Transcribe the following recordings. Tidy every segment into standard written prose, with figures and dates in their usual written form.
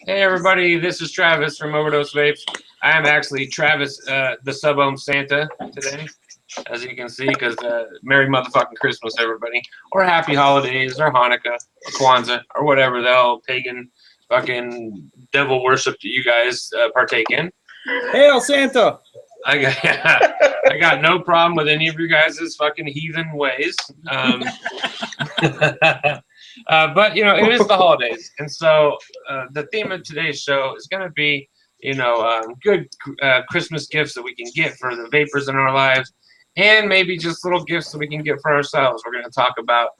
Hey everybody, this is Travis from OverDoseVapes. I am actually Travis, the sub-ohm Santa today, as you can see, because Merry motherfucking Christmas, everybody, or Happy Holidays, or Hanukkah, or Kwanzaa, or whatever the hell pagan fucking devil worship that you guys partake in. Hail Santa! I got no problem with any of you guys' fucking heathen ways. But, you know, it is the holidays. And so the theme of today's show is going to be, you know, good Christmas gifts that we can get for the vapors in our lives, and maybe just little gifts that we can get for ourselves. We're going to talk about,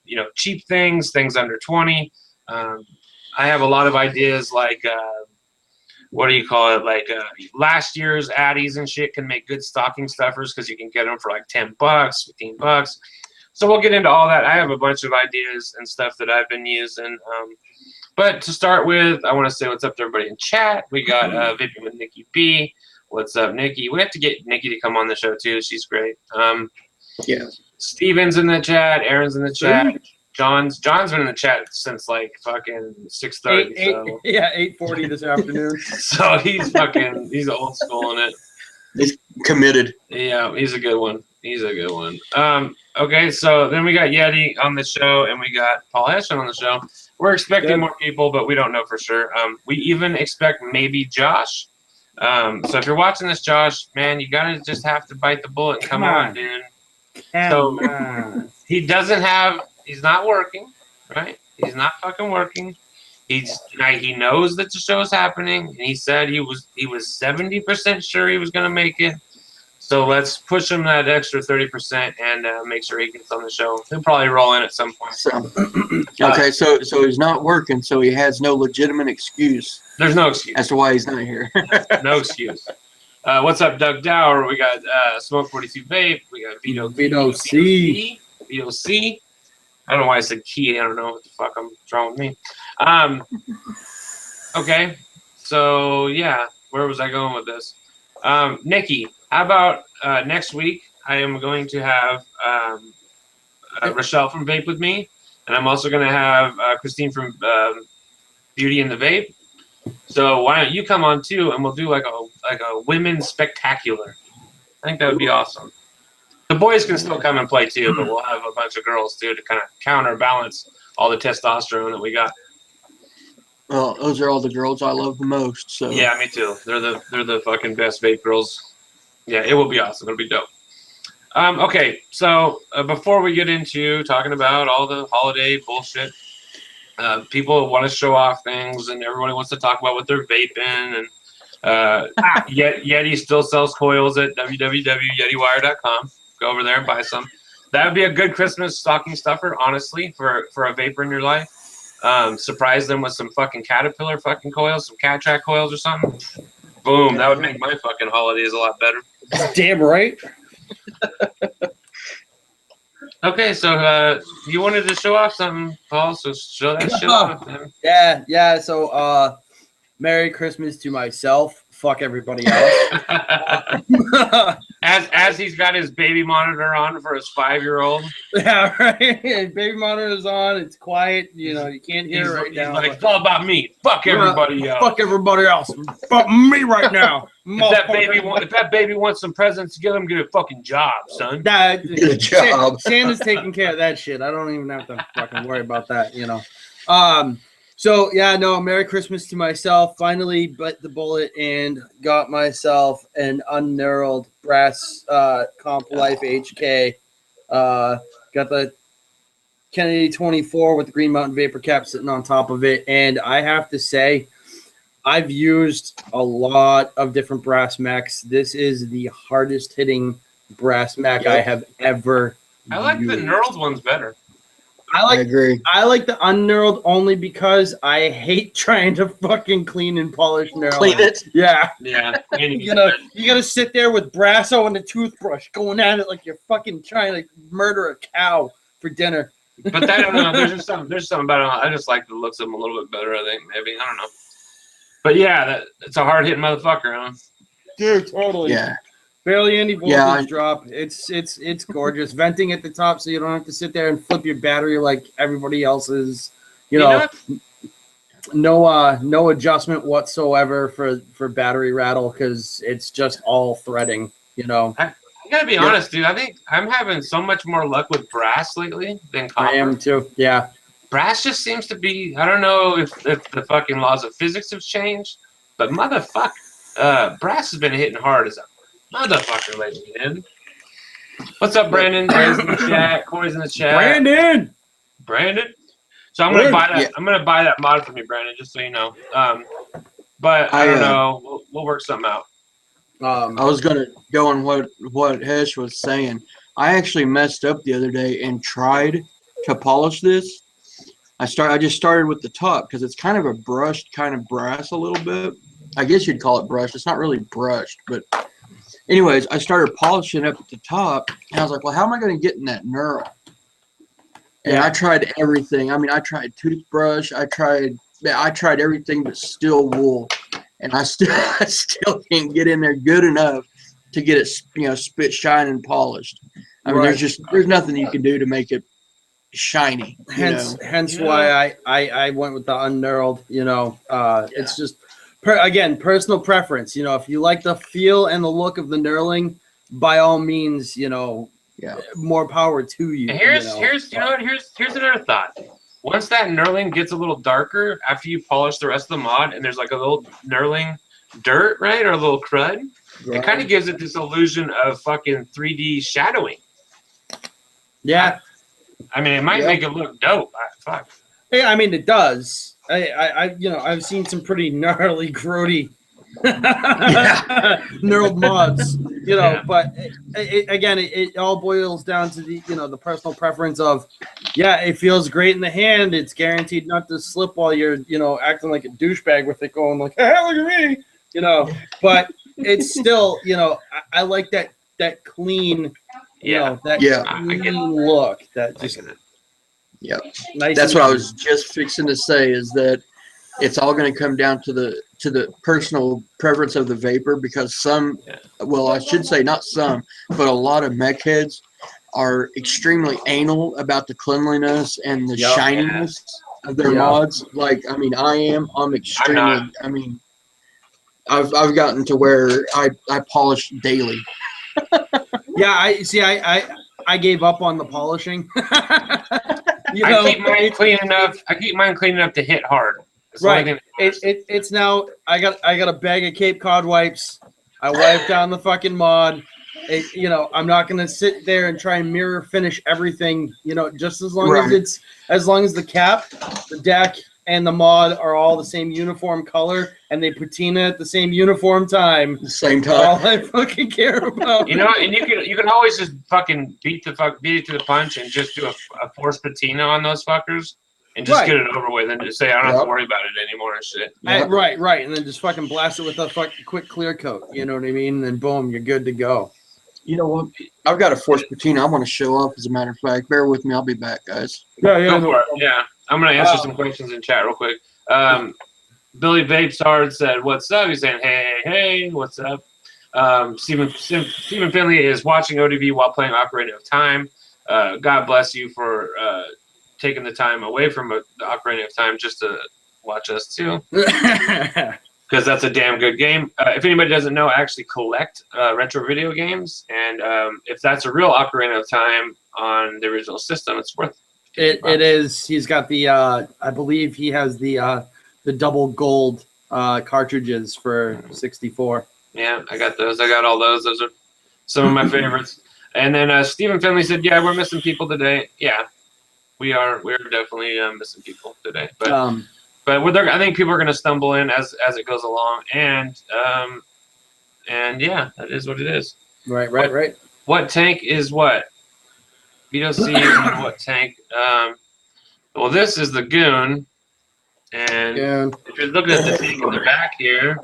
you know, cheap things, things under 20. I have a lot of ideas like, what do you call it? Like last year's Addies and shit can make good stocking stuffers because you can get them for like $10, $15. So we'll get into all that. I have a bunch of ideas and stuff that I've been using. But to start with, I want to say what's up to everybody in chat. We got Vaping with Nikki B. What's up, Nikki? We have to get Nikki to come on the show too. She's great. Yeah. Steven's in the chat. Aaron's in the chat. John's been in the chat since like fucking 6:30. So. Yeah, 8:40 this afternoon. So he's old school in it. He's committed. Yeah, he's a good one. He's a good one. Okay, so then we got Yeti on the show, and we got Paul Hession on the show. We're expecting more people, but we don't know for sure. We even expect maybe Josh. So if you're watching this, Josh, man, you gotta just have to bite the bullet and come on, dude. He doesn't have. He's not working, right? He's not fucking working. He knows that the show is happening, and he said he was 70% sure he was gonna make it. So let's push him that extra 30% and make sure he gets on the show. He'll probably roll in at some point. So, okay, so he's not working, so he has no legitimate excuse. There's no excuse as to why he's not here. No excuse. What's up, Doug Dower? We got Smoke 42 Vape. We got Vito C. Vito C. I don't know why I said key. I don't know what the fuck I'm wrong with me. Okay, so yeah, where was I going with this? Nikki, how about next week? I am going to have Rochelle from Vape with me, and I'm also going to have Christine from Beauty and the Vape. So why don't you come on too, and we'll do like a women's spectacular. I think that would be awesome. The boys can still come and play too, but we'll have a bunch of girls too to kind of counterbalance all the testosterone that we got. Well, those are all the girls I love the most. So yeah, me too. They're the fucking best vape girls. Yeah, it will be awesome. It'll be dope. Okay, so before we get into talking about all the holiday bullshit, people want to show off things, and everybody wants to talk about what they're vaping. And Yeti still sells coils at www.yetiwire.com. Go over there and buy some. That would be a good Christmas stocking stuffer, honestly, for a vapor in your life. Surprise them with some fucking Caterpillar fucking coils, some Cat Track coils or something. Boom, that would make my fucking holidays a lot better. Damn right. Okay, so you wanted to show off something, Paul, so show that shit off. Man. Yeah, so Merry Christmas to myself. Fuck everybody else. As he's got his baby monitor on for his 5-year-old. Yeah, right. Baby monitor is on. It's quiet. You know, you can't hear right now. He's like, it's all about me. Fuck everybody else. Fuck everybody else. Fuck me right now. If that baby wants some presents, get a fucking job, son. Get a job. Santa's taking care of that shit. I don't even have to fucking worry about that, you know. So yeah, no, Merry Christmas to myself. Finally bit the bullet and got myself an unknurled brass Comp Life HK. Got the Kennedy 24 with the Green Mountain Vapor Cap sitting on top of it. And I have to say, I've used a lot of different brass mechs. This is the hardest hitting brass mech I have ever I like used. the knurled ones better. I agree. I like the unknurled only because I hate trying to fucking clean and polish knurling. Clean it? Yeah. Yeah. You gotta sit there with Brasso and a toothbrush going at it like you're fucking trying to murder a cow for dinner. But I don't know. There's something about it. I just like the looks of them a little bit better, I think, maybe. I don't know. But yeah, it's a hard hitting motherfucker, huh? Dude, totally. Yeah. Barely any voltage drop. It's gorgeous. Venting at the top so you don't have to sit there and flip your battery like everybody else is. You know no adjustment whatsoever for battery rattle because it's just all threading. You know. I gotta be honest, dude. I think I'm having so much more luck with brass lately than copper. I am too. Yeah. Brass just seems to be. I don't know if the fucking laws of physics have changed, but motherfucker, brass has been hitting hard as a motherfucker lately, man. What's up, Brandon? Brandon's in the chat. Corey's in the chat. Brandon. So I'm gonna buy that. Yeah. I'm gonna buy that mod from you, Brandon. Just so you know. But I don't know. We'll work something out. I was gonna go on what Hesh was saying. I actually messed up the other day and tried to polish this. I just started with the top because it's kind of a brushed kind of brass a little bit. I guess you'd call it brushed. It's not really brushed, but anyways, I started polishing up at the top, and I was like, well, how am I going to get in that knurl? And I tried everything. I mean, I tried toothbrush. I tried everything but still wool, and I still can't get in there good enough to get it, spit shine and polished. I mean, there's nothing you can do to make it shiny. Hence why I went with the unknurled. It's just personal preference. If you like the feel and the look of the knurling, by all means, more power to you. And here's another thought. Once that knurling gets a little darker after you polish the rest of the mod, and there's like a little knurling dirt, right, or a little crud, it kind of gives it this illusion of fucking 3D shadowing. Yeah. I mean, it might make it look dope. Fuck. Yeah, I mean, it does. I've seen some pretty gnarly, grody, knurled mods. But it all boils down to the personal preference of, it feels great in the hand. It's guaranteed not to slip while you're acting like a douchebag with it, going like, hey, look at me, But it's still, I like that clean. Clean look. That just nice. That's what I was just fixing to say. Is that it's all going to come down to the personal preference of the vapor, because I should say not some, but a lot of mech heads are extremely anal about the cleanliness and the shininess of their mods. Like, I mean, I'm extremely. I mean, I've gotten to where I polish daily. I gave up on the polishing. I keep mine clean enough. I keep mine clean enough to hit hard. Right. It's now. I got a bag of Cape Cod wipes. I wipe down the fucking mod. I'm not gonna sit there and try and mirror finish everything. Just as long as the cap, the deck, and the mod are all the same uniform color, and they patina at the same uniform time. Same time. All I fucking care about. And you can always just fucking beat it to the punch and just do a forced patina on those fuckers and just get it over with and just say I don't have to worry about it anymore and shit. Right, and then just fucking blast it with a fucking quick clear coat. You know what I mean? And then boom, you're good to go. You know what? I've got a forced patina. I want to show up. As a matter of fact, bear with me. I'll be back, guys. Go for it. Yeah. I'm going to answer some questions in chat real quick. Billy Vapes Hard said, what's up? He's saying, hey, what's up? Stephen Finley is watching ODV while playing Ocarina of Time. God bless you for taking the time away from the Ocarina of Time just to watch us too. Because that's a damn good game. If anybody doesn't know, I actually collect retro video games. And if that's a real Ocarina of Time on the original system, it's worth it is. He's got the I believe he has the double gold cartridges for 64. Yeah, I got those. I got all those. Those are some of my favorites. And then Stephen Finley said, "Yeah, we're missing people today." Yeah, we are. We're definitely missing people today. But I think people are going to stumble in as it goes along. And yeah, that is what it is. Right. What tank is what? Vito C, what tank? Well, this is the Goon, and if you're looking at the tank in the back here,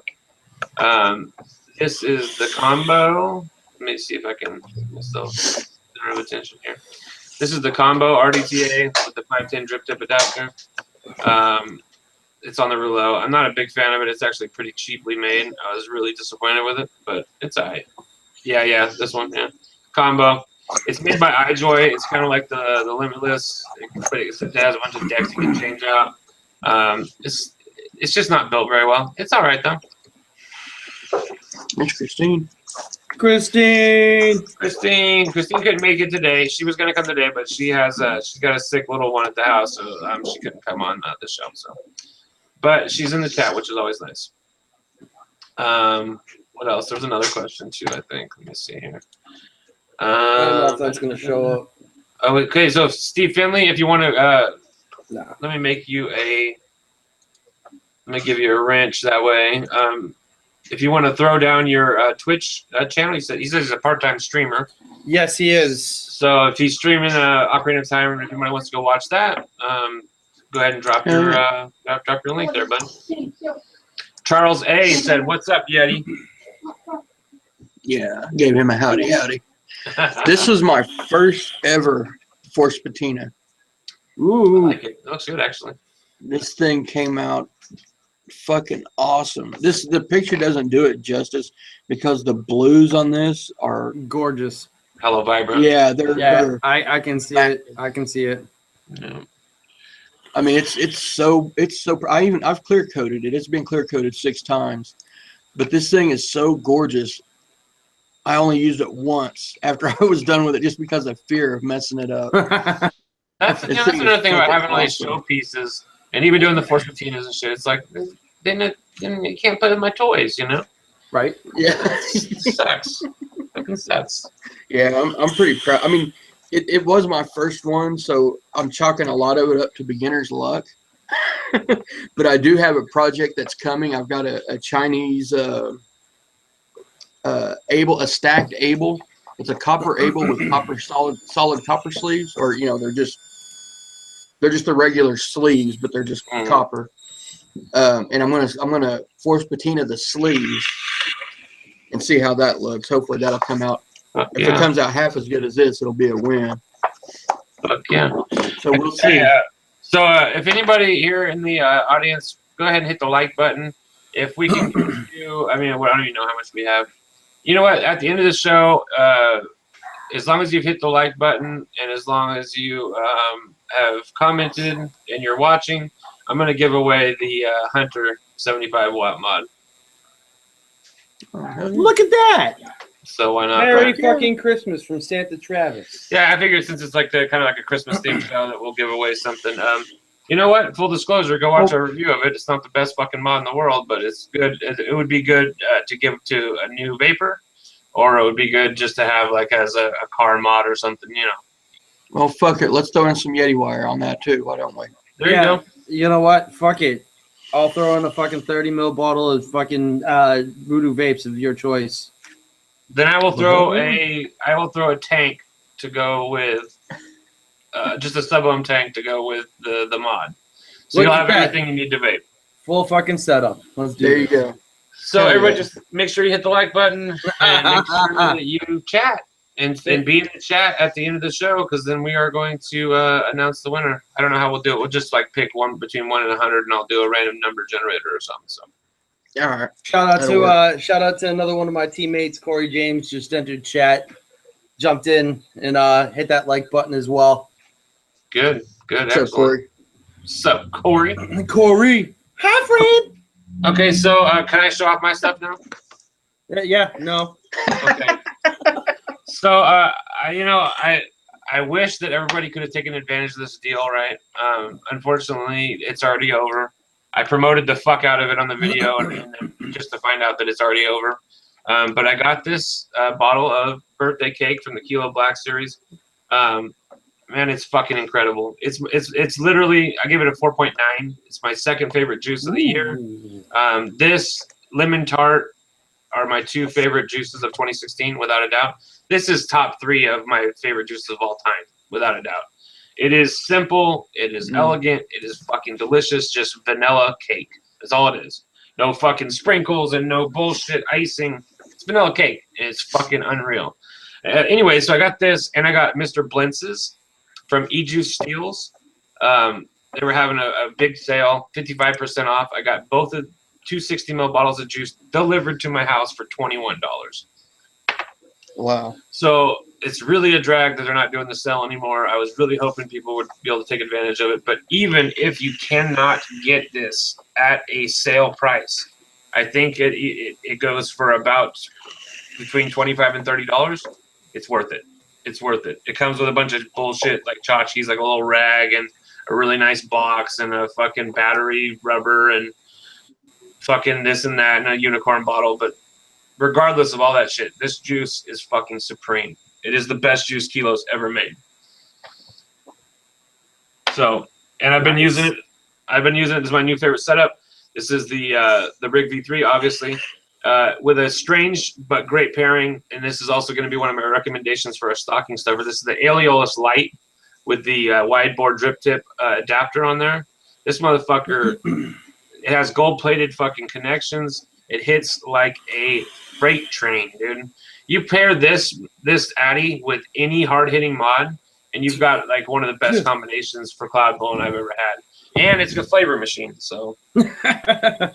this is the combo. Let me see if I can still have attention here. This is the combo RDTA with the 510 drip tip adapter. It's on the Rouleau. I'm not a big fan of it. It's actually pretty cheaply made. I was really disappointed with it, but it's alright. Yeah, this one, combo. It's made by iJoy. It's kind of like the Limitless, but it has a bunch of decks you can change out. it's just not built very well. It's all right though. Miss Christine. Christine couldn't make it today. She was gonna come today, but she's got a sick little one at the house, so she couldn't come on the show. So, but she's in the chat, which is always nice. What else? There was another question too, I think. Let me see here. I don't know if that's gonna show up. Oh, okay. So Steve Finley, if you want to, Nah. let me give you a wrench that way. If you want to throw down your Twitch channel, he says he's a part-time streamer. Yes, he is. So if he's streaming Ocarina of Time, if anybody wants to go watch that, go ahead and drop your link there, bud. Charles A said, "What's up, Yeti?" Yeah, gave him a howdy. This was my first ever force patina. Ooh. I like it. It looks good, actually. This thing came out fucking awesome. The picture doesn't do it justice because the blues on this are Gorgeous. Hello, vibrant. yeah, I can see it. I can see it. Yeah. I mean, it's so I've clear coated it. It's been clear coated 6 times, but this thing is so gorgeous. I only used it once after I was done with it, just because of fear of messing it up. That's another thing about having all these showpieces and even doing the force patinas and shit. It's like then you can't play with my toys, you know? Right? Yeah, It sucks. Fucking sucks. yeah. I'm pretty proud. I mean, it was my first one, so I'm chalking a lot of it up to beginner's luck. But I do have a project that's coming. I've got a Chinese a stacked able. It's a copper able with copper solid copper sleeves, or they're just the regular sleeves, but they're just copper. And I'm gonna force patina the sleeves and see how that looks. Hopefully that'll come out. If it comes out half as good as this, it'll be a win. Fuck yeah. So we'll see. So if anybody here in the audience, go ahead and hit the like button. If we can do, I don't even know how much we have. You know what? At the end of the show, as long as you've hit the like button and as long as you have commented and you're watching, I'm going to give away the Hunter 75 watt mod. Look at that! So why not? Merry fucking Christmas from Santa Travis. Yeah, I figured since it's like kind of like a Christmas themed show that we'll give away something. You know what? Full disclosure, go watch our review of it. It's not the best fucking mod in the world, but it's good. It would be good to give to a new vapor, or it would be good just to have like as a car mod or something, Well, fuck it. Let's throw in some Yeti wire on that too. Why don't we? There you go. You know what? Fuck it. I'll throw in a fucking 30 ml bottle of fucking Voodoo Vapes of your choice. Then I will throw a tank to go with just a sub-ohm tank to go with the mod. So you'll have everything you need to vape. Full fucking setup. Let's do There it. you go. So everybody just make sure you hit the like button and make sure that you chat and be in the chat at the end of the show, because then we are going to announce the winner. I don't know how we'll do it. We'll just like pick one between 1 and 100, and I'll do a random number generator or something. So. All right. Shout out to another one of my teammates, Corey James, just entered chat, jumped in, and hit that like button as well. Good. What's up, Corey? What's up, Corey? Corey. Hi, friend. Okay, so can I show off my stuff now? Yeah. No. Okay. So I wish that everybody could have taken advantage of this deal, right? Unfortunately, it's already over. I promoted the fuck out of it on the video, and just to find out that it's already over. But I got this bottle of birthday cake from the Kilo Black series. Man, it's fucking incredible. It's literally, I give it a 4.9. It's my second favorite juice of the year. This lemon tart are my 2 favorite juices of 2016, without a doubt. This is top 3 of my favorite juices of all time, without a doubt. It is simple. It is elegant. It is fucking delicious. Just vanilla cake. That's all it is. No fucking sprinkles and no bullshit icing. It's vanilla cake. And it's fucking unreal. Anyway, so I got this, and I got Mr. Blintz's from E-Juice Steels. They were having a big sale, 55% off. I got both of 2 60 ml bottles of juice delivered to my house for $21. Wow. So it's really a drag that they're not doing the sale anymore. I was really hoping people would be able to take advantage of it. But even if you cannot get this at a sale price, I think it goes for about between $25 and $30. It's worth it. It's worth it. It comes with a bunch of bullshit like tchotchkes, like a little rag and a really nice box and a fucking battery rubber and fucking this and that and a unicorn bottle. But regardless of all that shit, this juice is fucking supreme. It is the best juice Kilo's ever made. So, and I've been using it. This is my new favorite setup. This is the Rig V3, obviously, with a strange but great pairing. And this is also going to be one of my recommendations for a stocking stuffer. This is the Aeolus Light with the wide bore drip tip adapter on there. This motherfucker, it has gold-plated fucking connections. It hits like a freight train, dude. You pair this Addy with any hard-hitting mod, and you've got like one of the best combinations for cloud blowing I've ever had. And it's a flavor machine, so. Yeah.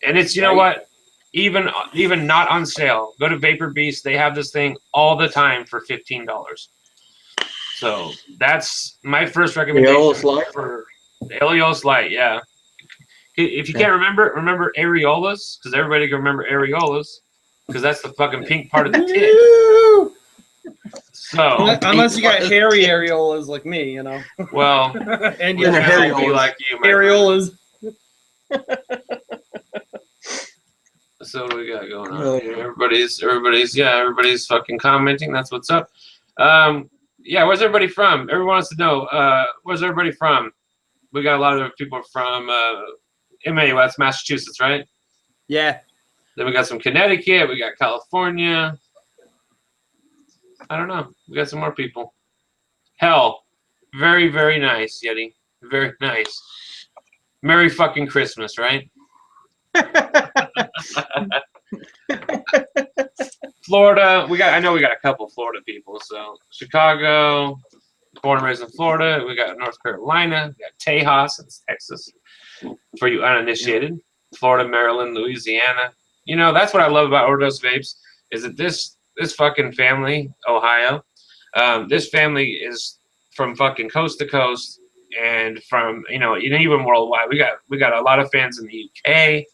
And it's, you know what? Even not on sale. Go to Vapor Beast. They have this thing all the time for $15. So that's my first recommendation for Aeolus Light. Yeah. If you can't remember areolas, because everybody can remember areolas, because that's the fucking pink part of the tit. So unless you got hairy areolas like me, you know. Well, and you have to be like you, man. areolas. So what do we got going on here? Everybody's fucking commenting. That's what's up. Yeah, where's everybody from? Everyone wants to know. Where's everybody from? We got a lot of people from Emmanuel, that's Massachusetts, right? Yeah. Then we got some Connecticut. We got California. I don't know. We got some more people. Hell, very, very nice, Yeti. Very nice. Merry fucking Christmas, right? Florida. I know we got a couple Florida people. So Chicago, born and raised in Florida. We got North Carolina. We got Tejas, it's Texas. For you uninitiated, Florida, Maryland, Louisiana. You know, that's what I love about OverDose Vapes is that this fucking family, Ohio, this family is from fucking coast to coast and from, you know, even worldwide. We got a lot of fans in the UK.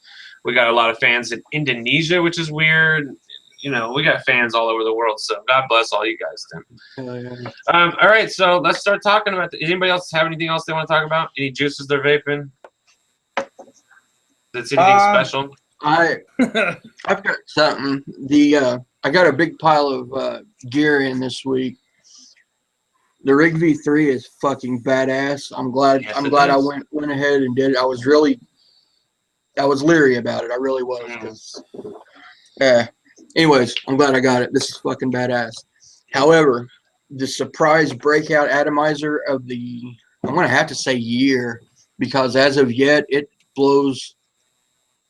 We got a lot of fans in Indonesia, which is weird. You know, we got fans all over the world. So God bless all you guys, Tim. All right, so let's start talking about anybody else have anything else they want to talk about? Any juices they're vaping? That's anything special? I've got something. I got a big pile of gear in this week. The Rig V3 is fucking badass. I'm glad I went ahead and did it. I was leery about it. I really was. Anyways, I'm glad I got it. This is fucking badass. However, the surprise breakout atomizer of I'm gonna have to say year, because as of yet it blows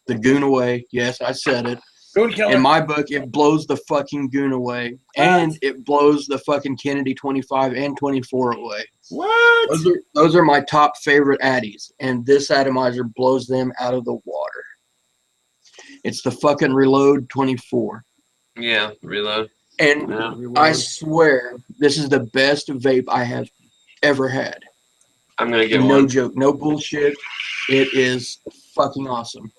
the goon away. Yes, I said it. In my book, it blows the fucking goon away. And it blows the fucking Kennedy 25 and 24 away. What? Those are my top favorite Addies. And this atomizer blows them out of the water. It's the fucking Reload 24. Yeah, Reload. And I swear, this is the best vape I have ever had. I'm going to get no joke, no bullshit. It is fucking awesome.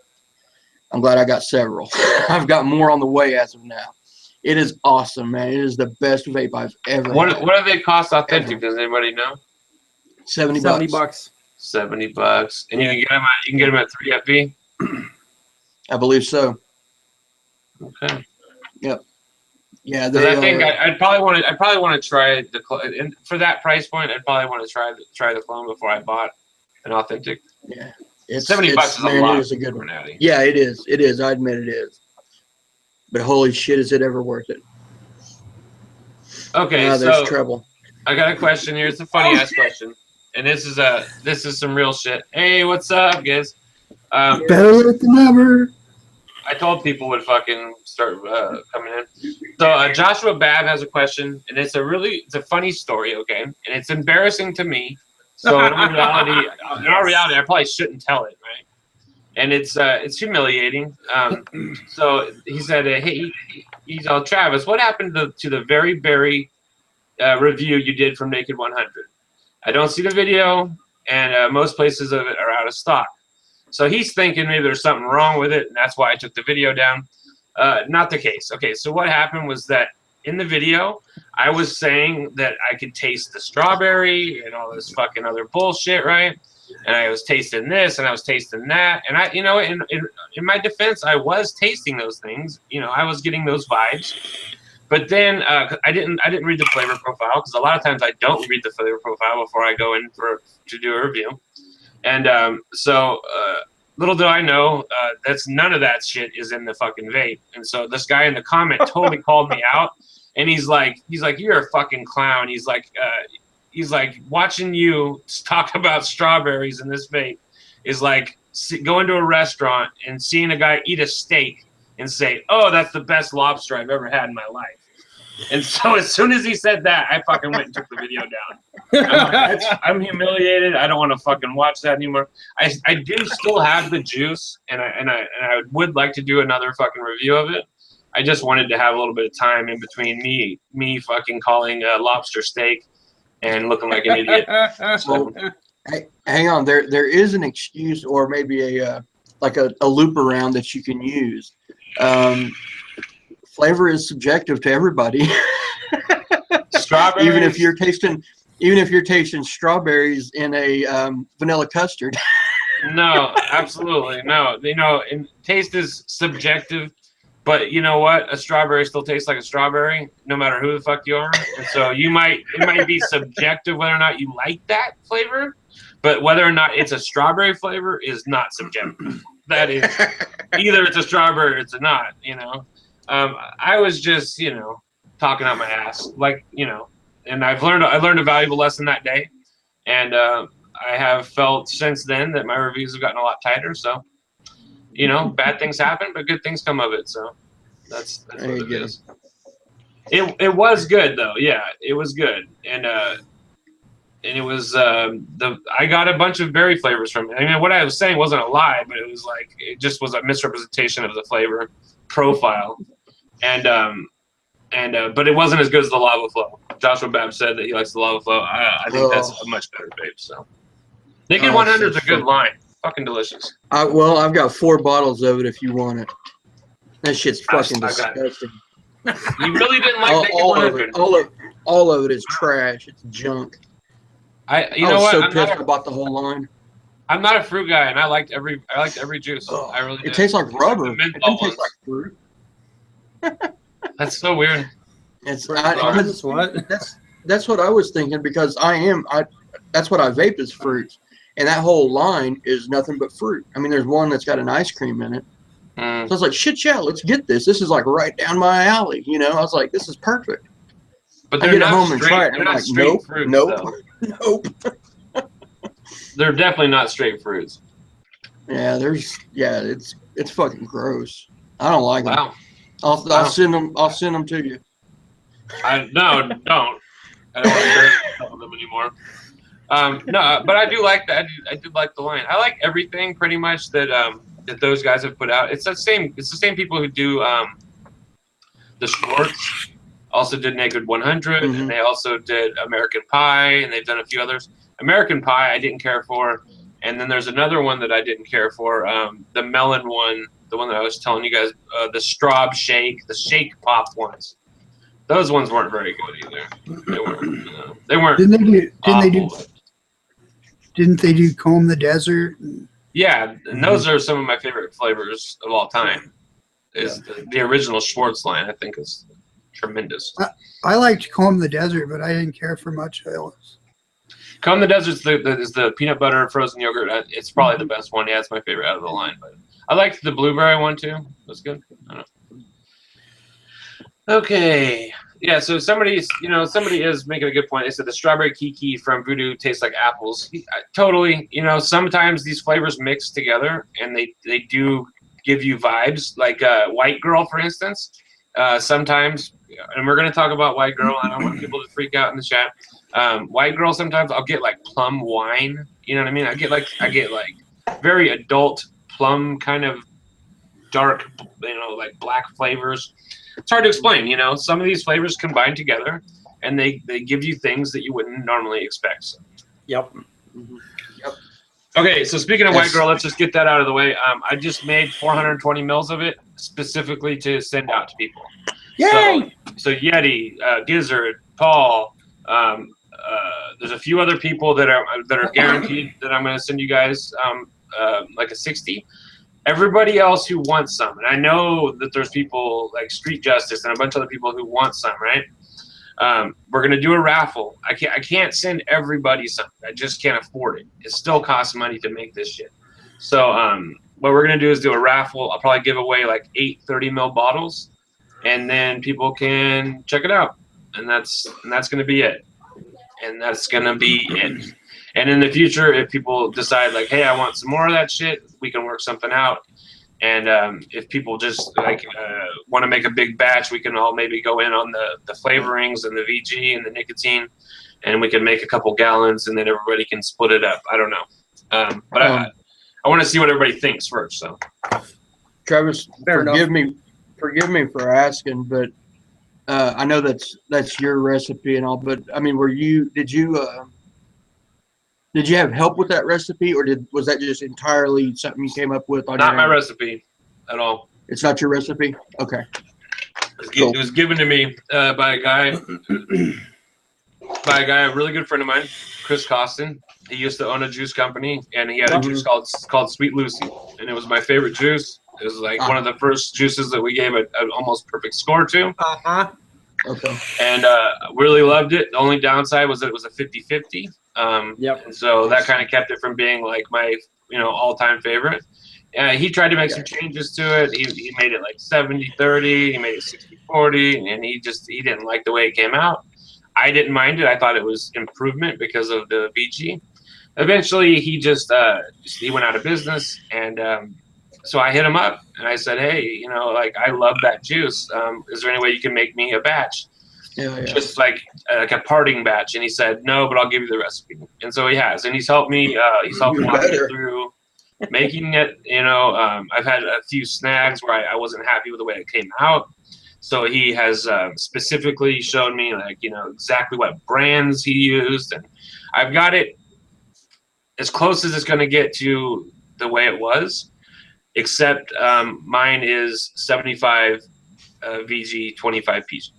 I'm glad I got several. I've got more on the way as of now. It is awesome, man. It is the best vape I've ever had. What do they cost authentic? Does anybody know? $70. $70. And you can get them at 3FE? I believe so. Okay. Yep. Yeah, I think I'd probably want to try and for that price point. I'd probably want to try the clone before I bought an authentic. Yeah, $70 is a lot. It is a good one. Yeah, it is. It is. I admit it is. But holy shit, is it ever worth it? Okay, there's so trouble. I got a question here. It's a funny ass question, and this is some real shit. Hey, what's up, guys? Better late than never. I told people would fucking start coming in. So Joshua Babb has a question, and it's a funny story, okay? And it's embarrassing to me. So in our reality, I probably shouldn't tell it, right? and it's humiliating. So he said, "Hey, he's all Travis. What happened to the very review you did from Naked 100? I don't see the video, and most places of it are out of stock." So he's thinking maybe there's something wrong with it, and that's why I took the video down. Not the case. Okay, so what happened was that in the video, I was saying that I could taste the strawberry and all this fucking other bullshit, right? And I was tasting this and I was tasting that. And I, in my defense, I was tasting those things. I was getting those vibes. But then I didn't read the flavor profile, because a lot of times I don't read the flavor profile before I go in to do a review. And so little do I know, that's none of that shit is in the fucking vape. And so this guy in the comment totally called me out, and he's like, "You're a fucking clown." He's like, watching you talk about strawberries in this vape is like going to a restaurant and seeing a guy eat a steak and say, "Oh, that's the best lobster I've ever had in my life." And so as soon as he said that, I fucking went and took the video down. I'm humiliated. I don't want to fucking watch that anymore. I do still have the juice, and I would like to do another fucking review of it. I just wanted to have a little bit of time in between me fucking calling lobster steak and looking like an idiot. So, hey, hang on. There is an excuse, or maybe a loop around that you can use. Flavor is subjective to everybody. Strawberries. Even if you're tasting strawberries in a vanilla custard. No, absolutely no. And taste is subjective, but you know what? A strawberry still tastes like a strawberry, no matter who the fuck you are. And so it might be subjective whether or not you like that flavor, but whether or not it's a strawberry flavor is not subjective. That is either it's a strawberry or it's not. I was just talking out my ass, and I learned a valuable lesson that day, and I have felt since then that my reviews have gotten a lot tighter. So, bad things happen, but good things come of it. So that's what it is. It was good though. Yeah, it was good, and it was I got a bunch of berry flavors from it. I mean, what I was saying wasn't a lie, but it just was a misrepresentation of the flavor profile, and but it wasn't as good as the Lava Flow. Joshua Babb said that he likes the Lava Flow. I think that's a much better vape. So Naked 100 is a good line. Fucking delicious. Well, I've got 4 bottles of it if you want it. That shit's fucking disgusting. You really didn't like Naked 100? All of it is trash. It's junk. I was so pissed about the whole line. I'm not a fruit guy, and I liked every juice. I really did. It tastes like rubber. It doesn't taste like fruit. That's so weird. That's what I was thinking, because that's what I vape is fruits, and that whole line is nothing but fruit. I mean, there's one that's got an ice cream in it. So I was like, shit, yeah, let's get this. This is like right down my alley. I was like, this is perfect. But I get home and try it. They're not like, straight fruits. Nope. They're definitely not straight fruits. Yeah, it's fucking gross. I don't like them. Wow. I'll send them to you. No, don't. I don't want to them anymore. No, but I do like that. I do like the line. I like everything pretty much that those guys have put out. It's the same people who do the Schwartz. Also did Naked 100, and they also did American Pie, and they've done a few others. American Pie I didn't care for, and then there's another one that I didn't care for, the melon one, the one that I was telling you guys, the Straub Shake, the Shake Pop ones. Those ones weren't very good either. They weren't. Didn't they do Comb the Desert? Yeah, and those are some of my favorite flavors of all time. The original Schwartz line, I think, is tremendous. I liked Comb the Desert, but I didn't care for much else. Comb the Desert is the peanut butter frozen yogurt. It's probably the best one. Yeah, it's my favorite out of the line. But I liked the blueberry one too. That's good. I don't know. Okay. Yeah, so somebody is making a good point. They said the strawberry kiki from Voodoo tastes like apples. Totally. Sometimes these flavors mix together, and they do give you vibes. Like White Girl, for instance. Sometimes, and we're going to talk about White Girl. I don't want people to freak out in the chat. White Girl, sometimes I'll get like plum wine. You know what I mean? I get like very adult plum kind of dark, like black flavors. It's hard to explain. Some of these flavors combine together, and they give you things that you wouldn't normally expect. So. Yep. Yep. Okay, so speaking of white girl, let's just get that out of the way. I just made 420 mils of it specifically to send out to people. Yay! So Yeti, Gizzard, Paul. There's a few other people that are guaranteed that I'm going to send you guys like a 60. Everybody else who wants some, and I know that there's people like Street Justice and a bunch of other people who want some, right? We're gonna do a raffle. I can't send everybody something. I just can't afford it. It still costs money to make this shit. So what we're gonna do is do a raffle. I'll probably give away like 8 30 ml bottles, and then people can check it out. And that's gonna be it. And that's gonna be it. And in the future, if people decide like, hey, I want some more of that shit, we can work something out. And if people just like want to make a big batch, we can all maybe go in on the flavorings and the VG and the nicotine, and we can make a couple gallons, and then everybody can split it up. I don't know, but I want to see what everybody thinks first. So, Travis, forgive me for asking, but I know that's your recipe and all. But I mean, did you have help with that recipe, or was that just entirely something you came up with on not your my own? recipe at all. It's not your recipe? Okay. It was given to me by a guy, a really good friend of mine, Chris Costin. He used to own a juice company, and he had a juice called Sweet Lucy, and it was my favorite juice. It was like one of the first juices that we gave an almost perfect score to. Okay. And really loved it. The only downside was that it was a 50-50. Yep. And so that kind of kept it from being like my all-time favorite. He tried to make some changes to it. He made it like 70-30. He made it 60-40, and he didn't like the way it came out. I didn't mind it. I thought it was improvement because of the VG. Eventually, he he went out of business, and so I hit him up and I said, hey, I love that juice. Is there any way you can make me a batch? Yeah. Just like a parting batch. And he said, no, but I'll give you the recipe. And so he has, and he's helped me. He's helped walk me through making it. I've had a few snags where I wasn't happy with the way it came out. So he has specifically shown me exactly what brands he used, and I've got it as close as it's going to get to the way it was, except mine is 75 VG, 25 PG.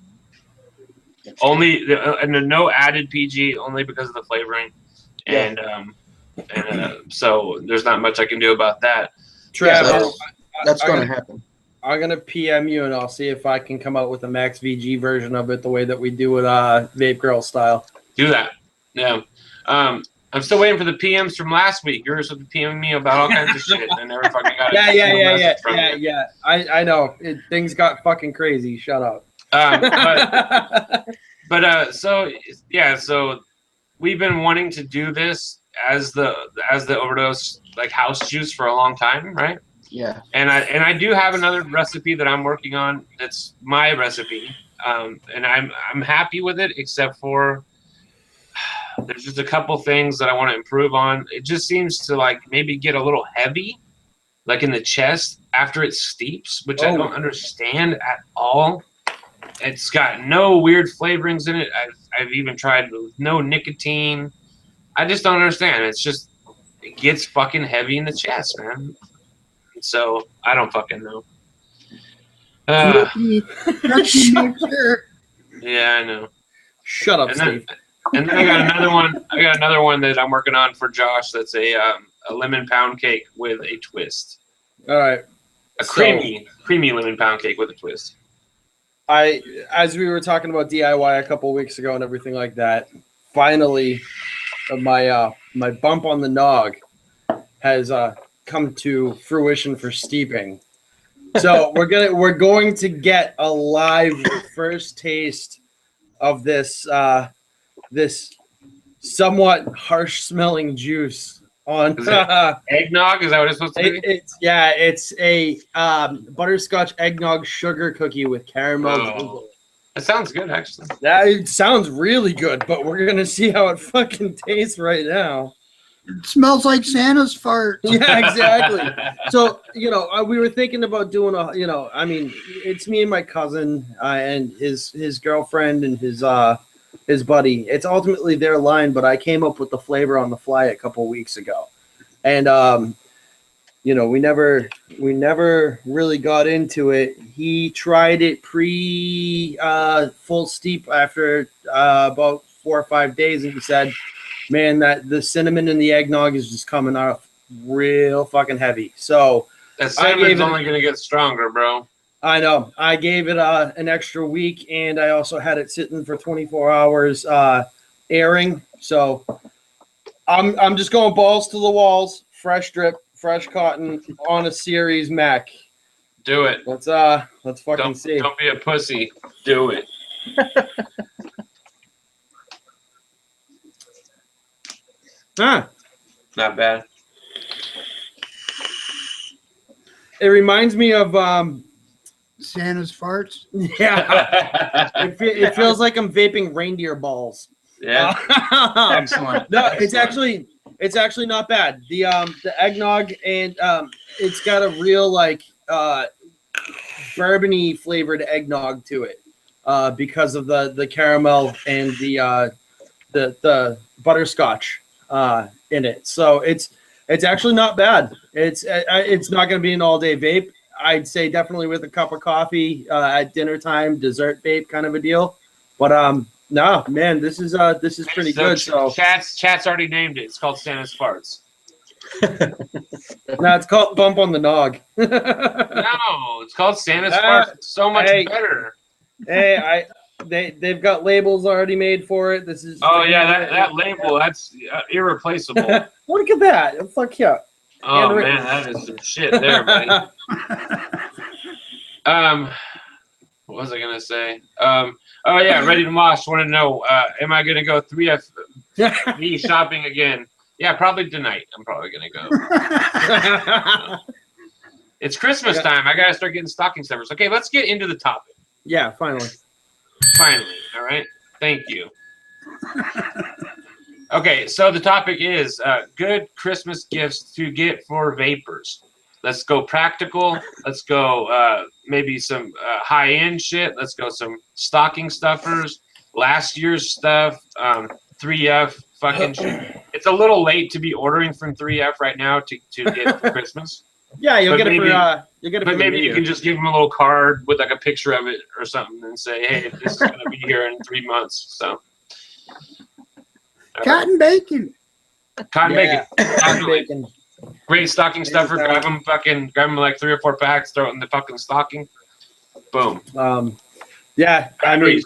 Only and no added PG, only because of the flavoring, and so there's not much I can do about that. Travis, that's going to happen. I'm gonna PM you, and I'll see if I can come out with a max VG version of it, the way that we do it, Vape Girl style. Do that, yeah. I'm still waiting for the PMs from last week. You were supposed to PM me about all kinds of shit, and never fucking got it. Yeah. I know. Things got fucking crazy. Shut up. So we've been wanting to do this as the OverDose like house juice for a long time, right? Yeah. And I do have another recipe that I'm working on. That's my recipe, and I'm happy with it, except for there's just a couple things that I want to improve on. It just seems to like maybe get a little heavy, like in the chest after it steeps, which I don't understand at all. It's got no weird flavorings in it. I've even tried with no nicotine. I just don't understand. It's just it gets fucking heavy in the chest, man. So I don't fucking know. Yeah, I know. Shut up, Steve. And then I got another one. I got another one that I'm working on for Josh. That's a lemon pound cake with a twist. All right. A creamy lemon pound cake with a twist. As we were talking about DIY a couple weeks ago and everything like that, finally, my bump on the nog has come to fruition for steeping. So we're going to get a live first taste of this this somewhat harsh smelling juice on eggnog. Is that what it's supposed to be? It's a butterscotch eggnog sugar cookie with caramel drizzle. That sounds good, actually. That sounds really good, but we're gonna see how it fucking tastes right now. It smells like Santa's fart. Yeah, exactly. So, you know, we were thinking about doing a, you know, I mean, it's me and my cousin and his girlfriend and his buddy. It's ultimately their line, but I came up with the flavor on the fly a couple weeks ago. And you know, we never really got into it. He tried it pre full steep after about 4 or 5 days, and he said, man, that the cinnamon in the eggnog is just coming off real fucking heavy. So that cinnamon's only going to get stronger, bro. I know. I gave it an extra week, and I also had it sitting for 24 hours airing. So I'm just going balls to the walls, fresh drip, fresh cotton on a series Mac. Do it. Let's fucking see. Don't be a pussy. Do it. Huh. Not bad. It reminds me of Santa's farts. yeah. It feels like I'm vaping reindeer balls. Yeah. Excellent. No, it's actually not bad. The eggnog and it's got a real like bourbony flavored eggnog to it because of the caramel and the butterscotch in it. So it's actually not bad. It's not going to be an all day vape. I'd say definitely with a cup of coffee at dinner time, dessert vape kind of a deal. But no, man, this is pretty good. So chat's already named it. It's called Santa's farts. no, it's called bump on the nog. No, it's called Santa's farts. It's so much better. Hey, they've got labels already made for it. This is that label, that's irreplaceable. Look at that. Fuck yeah. Oh man, that is some shit there, buddy. What was I gonna say? Oh yeah, Ready to Mosh. Want to know? Am I gonna go 3FV shopping again? Yeah, probably tonight. I'm probably gonna go. It's Christmas time. I gotta start getting stocking stuffers. Okay, let's get into the topic. Yeah, finally. Finally, all right. Thank you. Okay, so the topic is good Christmas gifts to get for vapors. Let's go practical. Let's go maybe some high-end shit. Let's go some stocking stuffers, last year's stuff, 3F fucking shit. It's a little late to be ordering from 3F right now to get for Christmas. Yeah, you'll get it for But maybe you can just give them a little card with like a picture of it or something and say, hey, this is going to be here in 3 months. So. Cotton bacon. Cotton bacon. Bacon. Great stocking stuffer. Grab them like 3 or 4 packs. Throw it in the fucking stocking. Boom. Yeah. Batteries.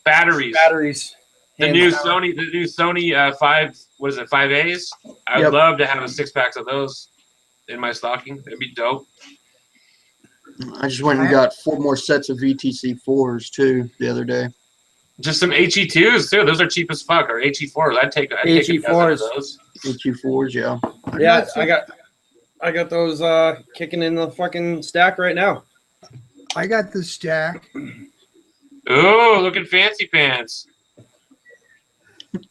The new Hands Sony 5. What is it? 5As. I would love to have a 6-pack of those in my stocking. That'd be dope. I just went and got 4 more sets of VTC 4s too the other day. Just some HE2s too. Those are cheap as fuck. Or HE4s. I'd take HE4s. Those. HE4s, yeah. Yeah, I got those kicking in the fucking stack right now. I got the stack. Ooh, looking fancy pants.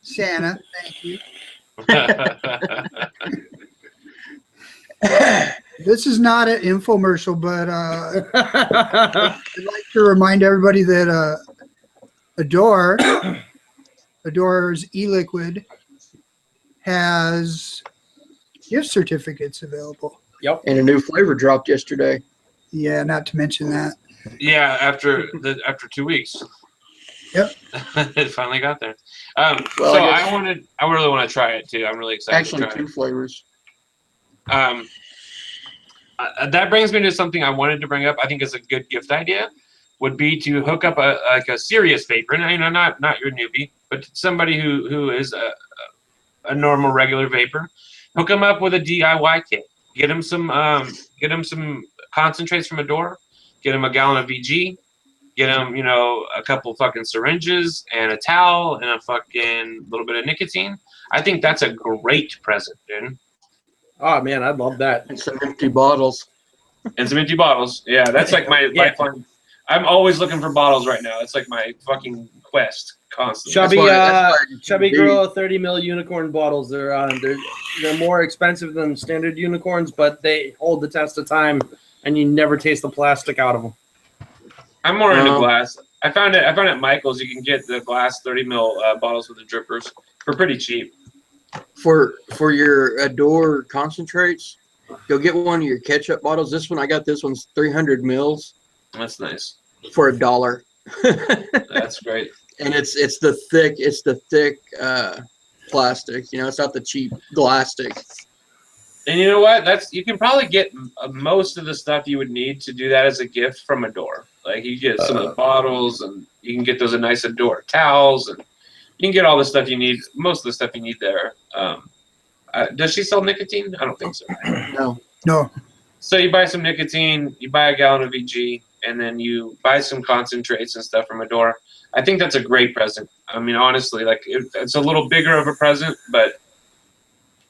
Santa, thank you. This is not an infomercial, but I'd like to remind everybody that Adore's e-liquid has gift certificates available. Yep. And a new flavor dropped yesterday. Yeah, not to mention that. Yeah, after 2 weeks. Yep. It finally got there. Well, so I really want to try it too. I'm really excited actually to try 2 flavors. That brings me to something I wanted to bring up. I think is a good gift idea. Would be to hook up a serious vapor, and not your newbie, but somebody who is a normal regular vapor. Hook them up with a DIY kit. Get them some concentrates from Adore. Get them a gallon of VG. Get them a couple fucking syringes and a towel and a fucking little bit of nicotine. I think that's a great present, dude. Oh man, I'd love that. And some empty bottles. And some empty bottles. Yeah, that's like my lifeline. I'm always looking for bottles right now. It's like my fucking quest constantly. Chubby Gorilla 30 ml unicorn bottles. They're more expensive than standard unicorns, but they hold the test of time, and you never taste the plastic out of them. I'm more into glass. I found at Michael's you can get the glass 30 ml bottles with the drippers for pretty cheap. For your Adore concentrates, go get one of your ketchup bottles. I got this one's 300 mils. That's nice. For $1. That's great. And it's the thick plastic. You know, it's not the cheap plastic. And you know what? You can probably get most of the stuff you would need to do that as a gift from Adore. Like you get some of the bottles, and you can get those nice Adore towels, and you can get all the stuff you need. Most of the stuff you need there. Does she sell nicotine? I don't think so. No. So you buy some nicotine, you buy a gallon of EG, and then you buy some concentrates and stuff from Adore. I think that's a great present. I mean, honestly, like it's a little bigger of a present, but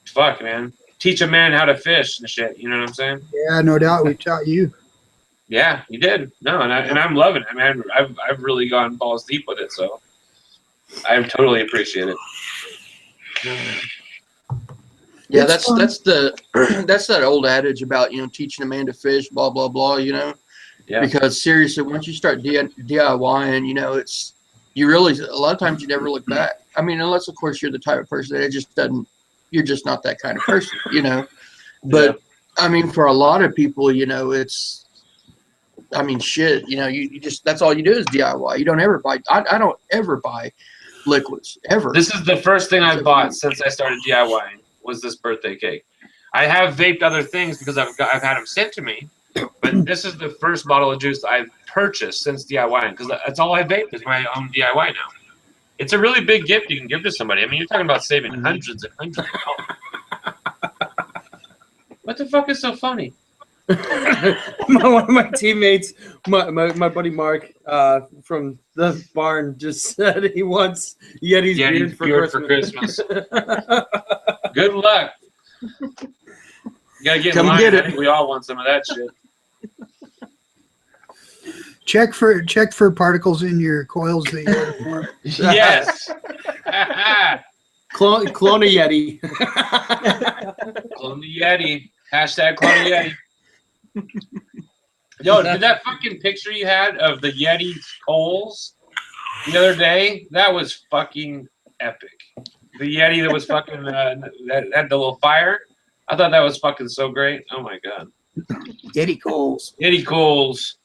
fuck, man. Teach a man how to fish and shit. You know what I'm saying? Yeah, no doubt. We taught you. Yeah, you did. No, and I'm loving it. I mean, I've really gone balls deep with it, so I totally appreciate it. Yeah, that's that old adage about, you know, teaching a man to fish, blah blah blah. You know, yeah. Because seriously, once you start DIYing, you know, you really a lot of times you never look back. I mean, unless of course you're the type of person that it just doesn't. You're just not that kind of person, you know. But yeah. I mean, for a lot of people, you know, shit, you know, you just that's all you do is DIY. You don't ever buy. I don't ever buy liquids ever. This is the first thing I've bought since I started DIYing was this birthday cake. I have vaped other things because I've had them sent to me, but this is the first bottle of juice I've purchased since DIYing because that's all I vape is my own DIY now. It's a really big gift you can give to somebody. I mean, you're talking about saving hundreds and hundreds of dollars. What the fuck is so funny? One of my teammates, my buddy Mark from the barn, just said he wants Yeti's beard for Christmas. Good luck. You gotta get in line. I think we all want some of that shit. Check for particles in your coils that you order for. Yes. Clone a Yeti. Clone the Yeti. Hashtag clone a Yeti. Yo, did that fucking picture you had of the Yeti coals the other day? That was fucking epic. The Yeti that was fucking that had the little fire. I thought that was fucking so great. Oh my god. Yeti coals. Yeti coals.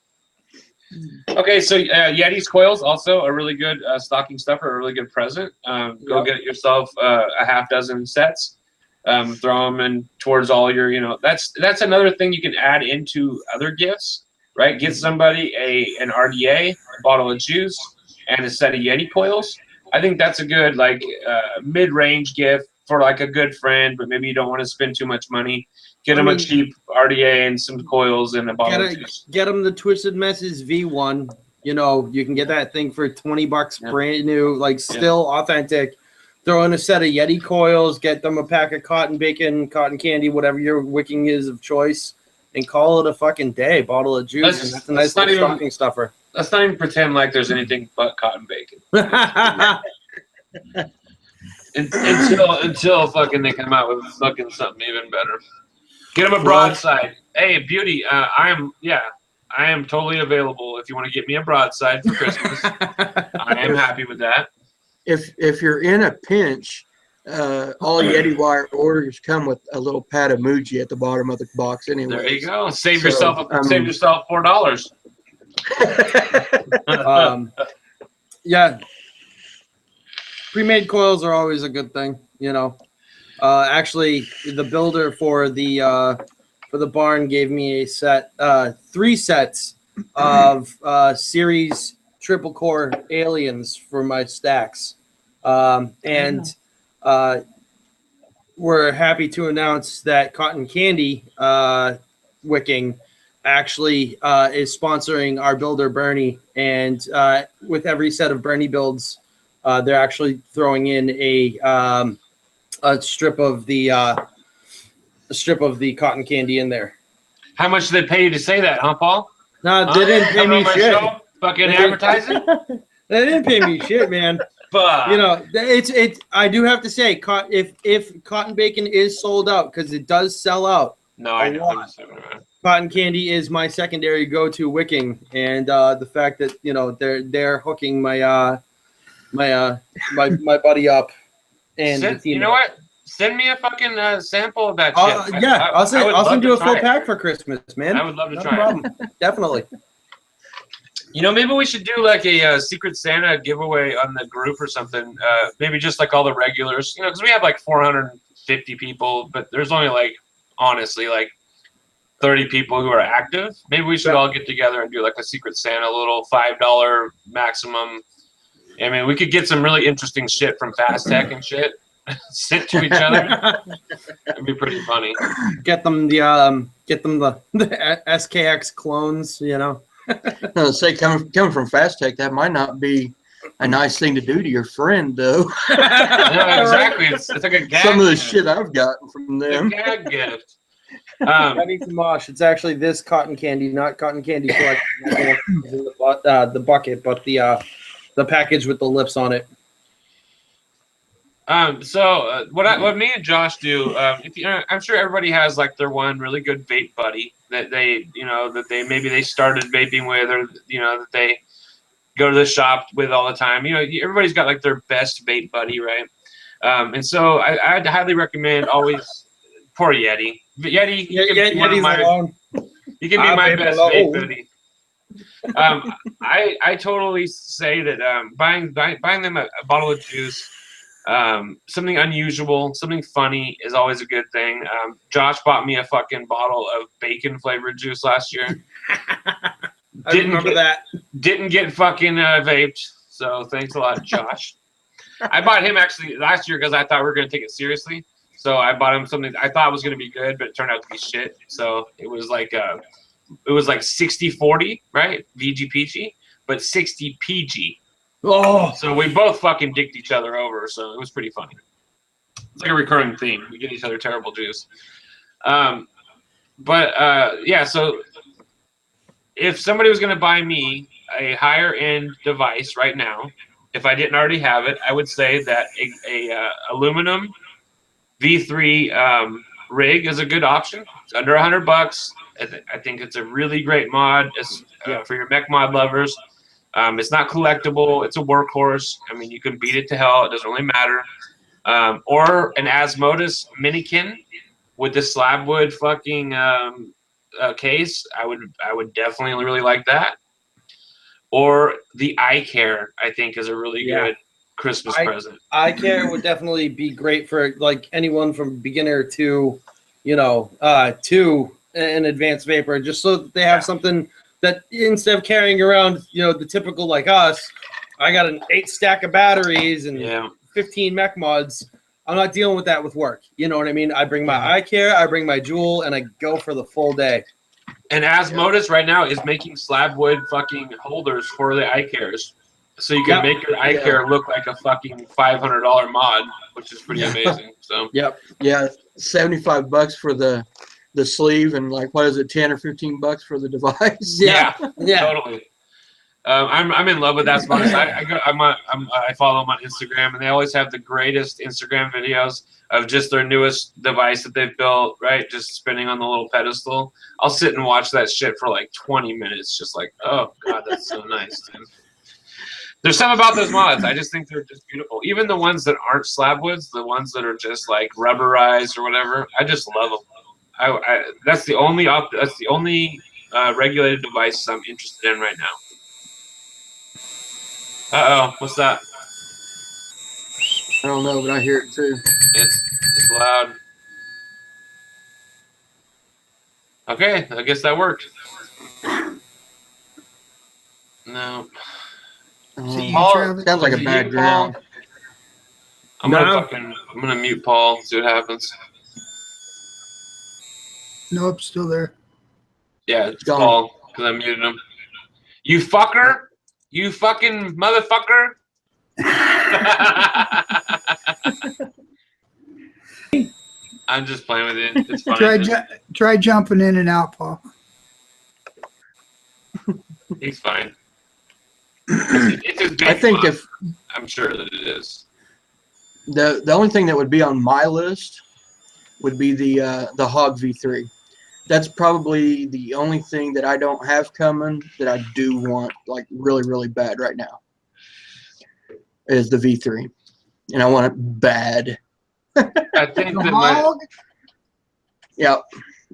Okay, so Yeti's coils also a really good stocking stuffer, a really good present. Go get yourself a half dozen sets. Throw them in towards all your, you know. That's another thing you can add into other gifts, right? Get somebody an RDA, a bottle of juice, and a set of Yeti coils. I think that's a good like mid-range gift for like a good friend, but maybe you don't want to spend too much money. Get them a cheap RDA and some coils and a bottle of juice. Get them the Twisted Messes V1. You know, you can get that thing for $20 brand new, like still authentic. Throw in a set of Yeti coils, get them a pack of cotton bacon, cotton candy, whatever your wicking is of choice, and call it a fucking day. Bottle of juice. That's a nice little stocking stuffer. Let's not even pretend like there's anything but cotton bacon. until fucking they come out with fucking something even better. Get them a broadside. Hey, Beauty, I am totally available if you want to get me a broadside for Christmas. I am happy with that. If you're in a pinch, all Yeti wire orders come with a little pad of Muji at the bottom of the box anyway. There you go. Save yourself $4. Yeah. Pre-made coils are always a good thing, you know. Actually, the builder for the barn gave me a set, 3 sets of series triple core aliens for my stacks, and we're happy to announce that Cotton Candy wicking actually is sponsoring our builder Bernie, and with every set of Bernie builds, they're actually throwing in a strip of the cotton candy in there. How much did they pay you to say that, huh, Paul? No, they didn't pay me shit. Fucking advertising. They didn't pay me shit, man. Fuck. You know, it's. I do have to say, if cotton bacon is sold out, because it does sell out. No, I know. I'm just joking around. Cotton candy is my secondary go-to wicking, and the fact that they're hooking my buddy up, and the team you know what? Send me a fucking sample of that shit. Yeah, I'll send you a full pack it. for Christmas, man. I would love to No try problem. it. Definitely. You know, maybe we should do like a Secret Santa giveaway on the group or something. Maybe just like all the regulars, you know, because we have like 450 people, but there's only like, honestly, like 30 people who are active. Maybe we should all get together and do like a Secret Santa, little $5 maximum. I mean, we could get some really interesting shit from Fast Tech and shit sent to each other. It'd be pretty funny. Get them the SKX clones, you know. No, say coming from Fast Tech, that might not be a nice thing to do to your friend, though. Yeah, exactly. It's like a gag. Some of the gift. shit I've gotten from them. It's a gag gift. I need some mosh. It's actually this cotton candy, not cotton candy collection. The bucket, but the package with the lips on it. So what me and Josh do, I'm sure everybody has like their one really good vape buddy that they maybe they started vaping with, or that they go to the shop with all the time. You know, everybody's got like their best vape buddy, right? And so I'd highly recommend always poor Yeti. Yeti, you can be my best vape buddy. I totally say that buying them a bottle of juice. Something unusual, something funny is always a good thing. Josh bought me a fucking bottle of bacon flavored juice last year. I remember that. Didn't get fucking vaped, so thanks a lot, Josh. I bought him actually last year because I thought we were going to take it seriously. So I bought him something I thought was going to be good, but it turned out to be shit. So it was like 60-40, right? VG-PG, but 60 PG. Oh, So we both fucking dicked each other over, so it was pretty funny. It's like a recurring theme. We get each other terrible juice. Yeah, so if somebody was going to buy me a higher end device right now, if I didn't already have it, I would say that a aluminum V3 rig is a good option. It's under $100. I think it's a really great mod for your mech mod lovers. It's not collectible. It's a workhorse. I mean, you can beat it to hell. It doesn't really matter. Or an Asmodus Minikin with the slabwood fucking case. I would definitely really like that. Or the eye care, I think, is a really good Christmas present. eye care would definitely be great for like anyone from beginner to, to an advanced vapor, just so that they have something that instead of carrying around, the typical like us, I got an 8 stack of batteries and 15 mech mods. I'm not dealing with that with work. You know what I mean? I bring my eye care, I bring my Juul, and I go for the full day. And Asmodus right now is making slabwood fucking holders for the eye cares. So you can make your eye care look like a fucking $500 mod, which is pretty amazing. So yeah, $75 for the sleeve, and like what is it, 10 or 15 bucks for the device? Yeah, totally. I'm in love with Asmodus. I follow them on Instagram, and they always have the greatest Instagram videos of just their newest device that they've built, right? Just spinning on the little pedestal. I'll sit and watch that shit for like 20 minutes, just like, oh god, that's so nice. Dude. There's something about those mods. I just think they're just beautiful. Even the ones that aren't slabwoods, the ones that are just like rubberized or whatever, I just love them. That's the only regulated device I'm interested in right now. Uh-oh, what's that? I don't know, but I hear it too. It's loud. Okay, I guess that worked. No. Paul, sounds like a bad drown. I'm gonna mute Paul, see what happens. Nope, still there. Yeah, it's Paul, because I muted him. You fucker! You fucking motherfucker! I'm just playing with it. It's fine. Try jumping in and out, Paul. He's fine. It's a big I think fun. if I'm sure that it is. the only thing that would be on my list would be the Hog V3. That's probably the only thing that I don't have coming that I do want like really, really bad right now. Is the V3, and I want it bad. I think The that my hog? Yeah,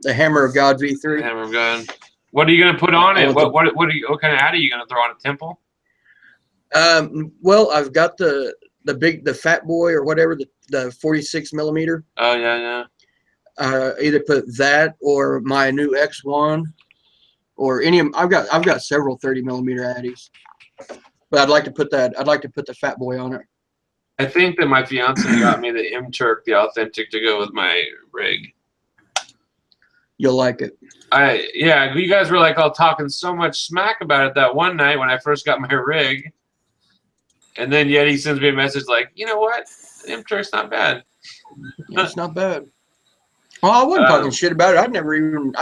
the Hammer of God V3. hammer of God. What are you gonna put on I it? want What kind of ad are you gonna throw on a temple? Well, I've got the Fat Boy or whatever, the 46 millimeter. Oh yeah. Either put that or my new X1 or any of I've got several 30 millimeter Addies, but I'd like to put the Fat Boy on it. I think that my fiance got me the M-Turk, the authentic, to go with my rig. You'll like it. Yeah, you guys were like all talking so much smack about it that one night when I first got my rig, and then Yeti sends me a message like, you know what, M-Turk's not bad. Yeah, it's not bad. Well, I wasn't talking shit about it. I'd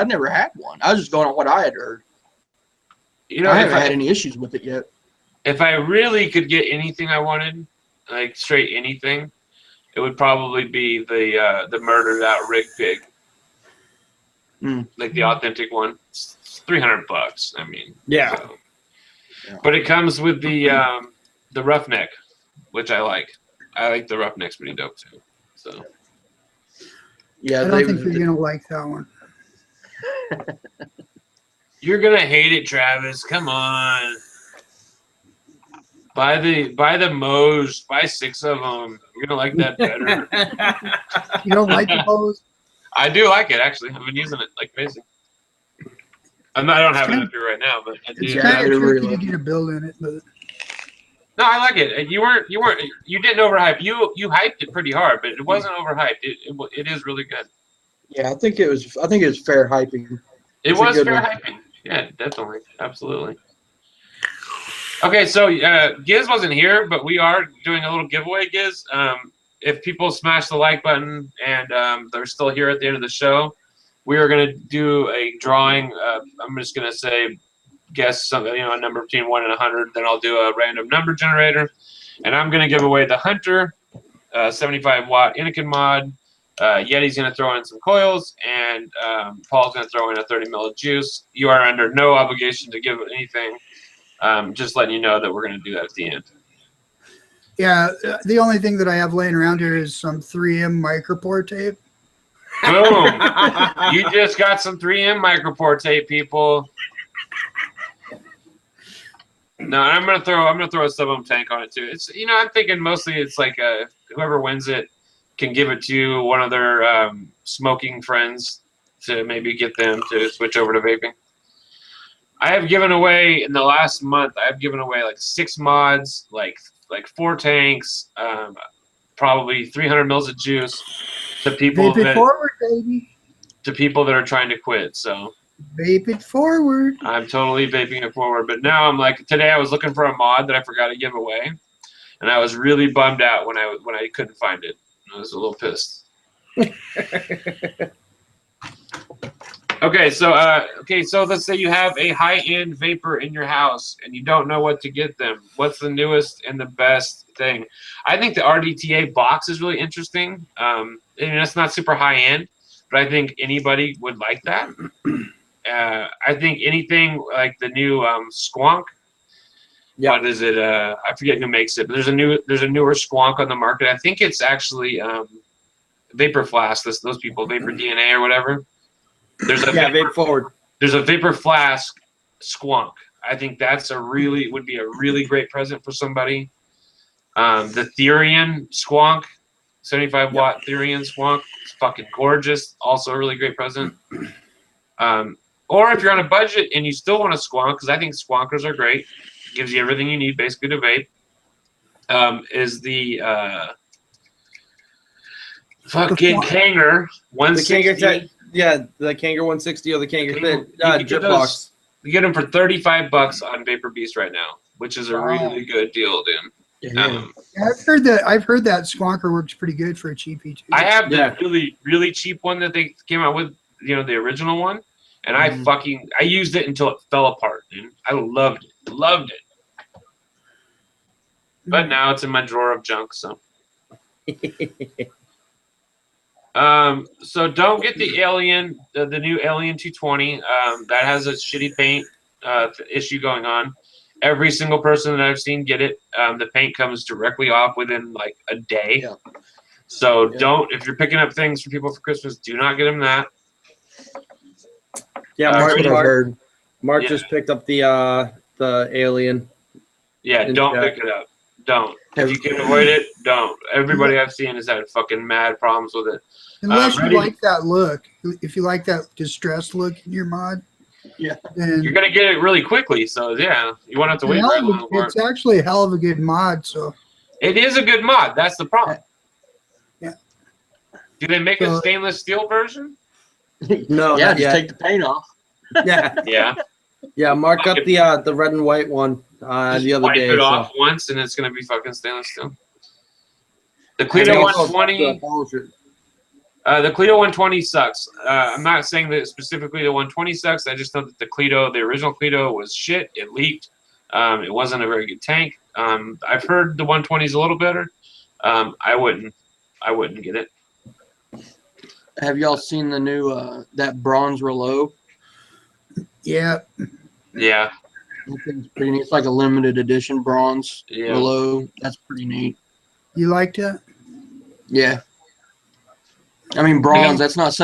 never had one. I was just going on what I had heard. You know, I haven't had any issues with it yet. If I really could get anything I wanted, like straight anything, it would probably be the murdered out rig pig, like the authentic one. It's $300. I mean, Yeah. So. Yeah. But it comes with the roughneck, which I like. I like the roughneck's pretty dope too. So. Yeah, I don't think you're gonna like that one. You're gonna hate it, Travis. Come on. Buy the Moe's. Buy 6 of them. You're gonna like that better. You don't like the Bose? I do like it actually. I've been using it like crazy. I don't have it up here right now, but I do. It's Yeah, kind of really tricky to get a build in it, but No, I like it. You didn't overhype. You hyped it pretty hard, but it wasn't overhyped. It is really good. Yeah, I think it was fair hyping. It It's a was good fair one. hyping. Yeah, definitely, absolutely. Okay, so Giz wasn't here, but we are doing a little giveaway, Giz. If people smash the like button and they're still here at the end of the show, we are going to do a drawing. I'm just going to say, guess something, a number between 1 and 100. Then I'll do a random number generator, and I'm going to give away the Hunter 75-watt Anakin mod. Yeti's going to throw in some coils, and Paul's going to throw in a 30 ml of juice. You are under no obligation to give anything. Just letting you know that we're going to do that at the end. yeah, the only thing that I have laying around here is some 3M micropore tape. Boom! You just got some 3M micropore tape, people. No, I'm gonna throw a sub-ohm tank on it too. It's I'm thinking mostly it's like whoever wins it can give it to one of their smoking friends to maybe get them to switch over to vaping. I have given away in the last month. I have given away like 6 mods, like 4 tanks, probably 300 mils of juice to people Vape it forward, baby. to people that are trying to quit. So Vape it forward. I'm totally vaping it forward. But now I'm like, today I was looking for a mod that I forgot to give away, and I was really bummed out when I couldn't find it. I was a little pissed. Okay, so let's say you have a high-end vapor in your house and you don't know what to get them. What's the newest and the best thing? I think the RDTA box is really interesting. It's not super high-end, but I think anybody would like that. I think anything like the new Squonk. Yeah. What is it? I forget who makes it, but there's a newer Squonk on the market. I think it's actually Vapor Flask. Those people, Vapor DNA or whatever. There's a vape forward. There's a Vapor Flask Squonk. I think that's would be a really great present for somebody. The Therian Squonk, 75-watt Therian Squonk, it's fucking gorgeous. Also a really great present. Or if you're on a budget and you still want a Squonk, because I think Squonkers are great, gives you everything you need basically to vape. Is the fucking Kanger 160. The Kanger 160 or the Kanger Fit drip box. You get them for $35 on Vapor Beast right now, which is a really good deal, dude. Yeah. I've heard that Squonker works pretty good for a cheapie too. I have the really, really cheap one that they came out with, the original one, and I used it until it fell apart, dude. I loved it. but now it's in my drawer of junk. So, so don't get the Alien, the new Alien 220. That has a shitty paint issue going on. Every single person that I've seen get it, the paint comes directly off within like a day. Yeah. So Yeah. don't, if you're picking up things for people for Christmas, do not get them that. Yeah, That's Mark, what I've heard. Mark Yeah. just picked up the Alien. Yeah, don't pick it up. Don't. If you can avoid it, don't. Everybody I've seen has had fucking mad problems with it. Unless you ready- like that look. If you like that distressed look in your mod, Yeah. then You're gonna get it really quickly, so yeah, you won't have to wait very long for it. it's actually a hell of a good mod. So It is a good mod. That's the problem. Yeah. Do they make a So- stainless steel version? No, Yeah, not just yet. take the paint off. Yeah, Yeah. yeah. Mark got the red and white one Just the other wipe day. it so. off once, and it's gonna be fucking stainless steel. The And Clito they also 120. polish it. The Clito 120 sucks. I'm not saying that specifically the 120 sucks. I just know that the Clito, the original Clito, was shit. It leaked. It wasn't a very good tank. I've heard the 120 is a little better. I wouldn't get it. Have y'all seen the new that bronze Rouleau? yeah, Yeah. That thing's pretty neat. It's like a limited edition bronze Yeah. Rouleau. That's pretty neat. you liked it. Yeah. I mean, bronze. Yeah. That's not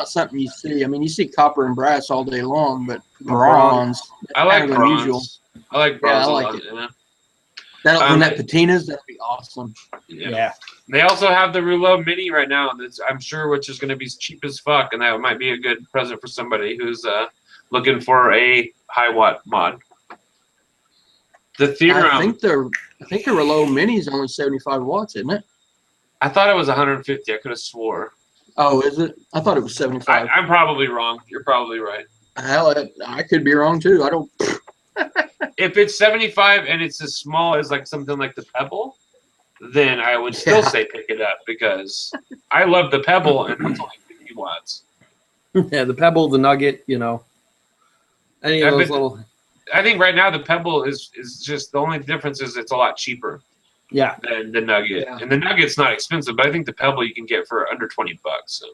something you see. I mean, you see copper and brass all day long, but Bronze. bronze. I like kind of bronze. unusual. I like bronze I a like lot. it. Yeah. When that patina's, that'd be awesome. Yeah. They also have the Rouleau Mini right now. That's, I'm sure, which is going to be cheap as fuck, and that might be a good present for somebody who's looking for a high watt mod. The Theorem. I think the Rouleau Mini is only 75 watts, isn't it? I thought it was 150. I could have swore. Oh, is it? I thought it was 75. I'm probably wrong. You're probably right. Hell, I could be wrong too. I don't. If it's 75 and it's as small as like something like the Pebble, then I would still say pick it up because I love the Pebble and it's only 50 watts. Yeah, the Pebble, the Nugget, you know, any of those little. I think right now the Pebble is just the only difference is it's a lot cheaper Yeah, than the Nugget, Yeah. and the Nugget's not expensive, but I think the Pebble you can get for under $20. So.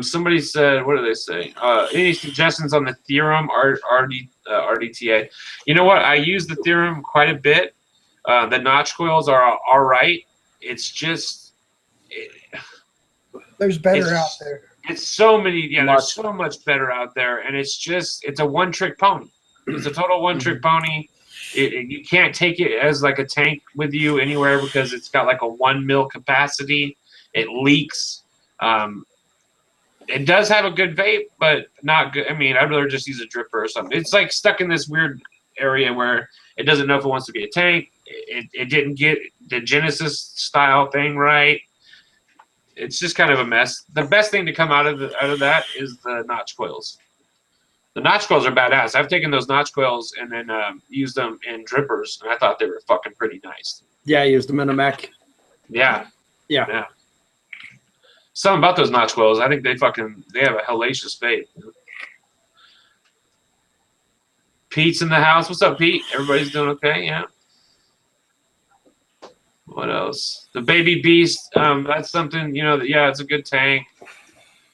Somebody said, what do they say? Any suggestions on the Theorem RDTA? You know what? I use the Theorem quite a bit. The notch coils are all right. It's just There's better It's- out there. it's so many. Yeah, Much. there's so much better out there, and it's a one-trick pony. It's a total one-trick pony. You can't take it as like a tank with you anywhere because it's got like a 1 mil capacity. It leaks. It does have a good vape, but not good. I mean, I'd rather just use a dripper or something. It's like stuck in this weird area where it doesn't know if it wants to be a tank. It didn't get the Genesis style thing right. It's just kind of a mess. The best thing to come out of that is the notch coils. The notch coils are badass. I've taken those notch coils and then used them in drippers, and I thought they were fucking pretty nice. yeah, I used the Minimec. Yeah. Yeah. Something about those notch coils. I think they have a hellacious vape. Pete's in the house. What's up, Pete? Everybody's doing okay? Yeah. What else? The Baby Beast. That's something, yeah, it's a good tank.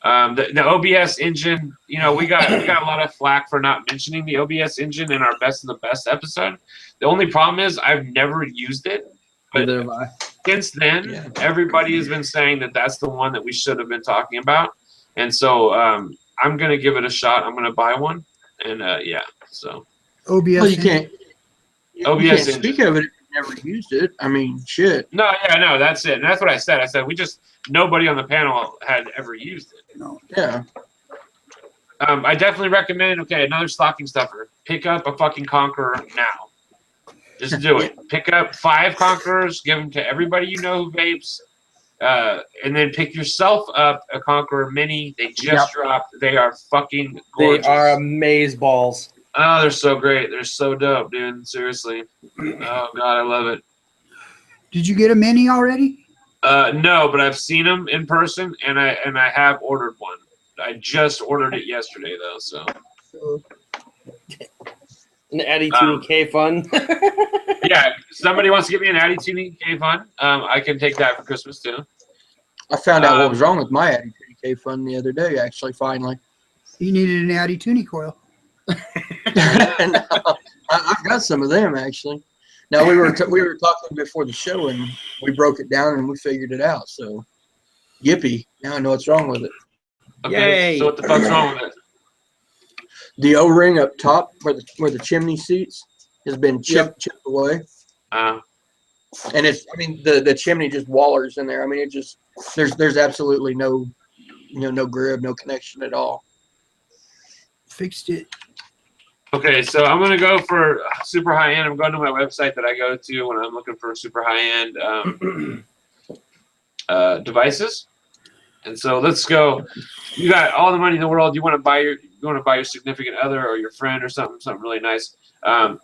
The OBS engine, we got a lot of flack for not mentioning the OBS engine in our Best of the Best episode. The only problem is I've never used it. But Neither have I. since then, everybody has been saying that that's the one that we should have been talking about. And so I'm going to give it a shot. I'm going to buy one. And, so. OBS. Well, you can't. You OBS can't engine. speak of it if you never used it. I mean, shit. No, that's it. And that's what I said. I said nobody on the panel had ever used it. No. Yeah. I definitely recommend, another stocking stuffer. Pick up a fucking Conqueror now. Just do it. Pick up 5 Conquerors, give them to everybody you know who vapes, and then pick yourself up a Conqueror Mini. They just dropped. They are fucking gorgeous. They are amaze balls. Oh, they're so great. They're so dope, dude. Seriously. Oh, God, I love it. Did you get a mini already? No, but I've seen them in person, and I have ordered one. I just ordered it yesterday, though, so. An Attitude K fun. Yeah, if somebody wants to give me an Attitude K fun, I can take that for Christmas too. I found out what was wrong with my Addy K fun the other day. Actually, finally, You needed an Addy Toonie coil. and I've got some of them actually. Now we were talking before the show, and we broke it down and we figured it out. So, yippee! Now I know what's wrong with it. Okay, Yay. so what the fuck's wrong with it? The O-ring up top where the chimney seats has been chipped away. And it's, I mean, the chimney just wallers in there. I mean, it just, there's absolutely no, no grip, no connection at all. Fixed it. Okay, so I'm gonna go for super high end. I'm going to my website that I go to when I'm looking for super high end devices. And so let's go. You got all the money in the world. You want to buy your significant other or your friend or something really nice.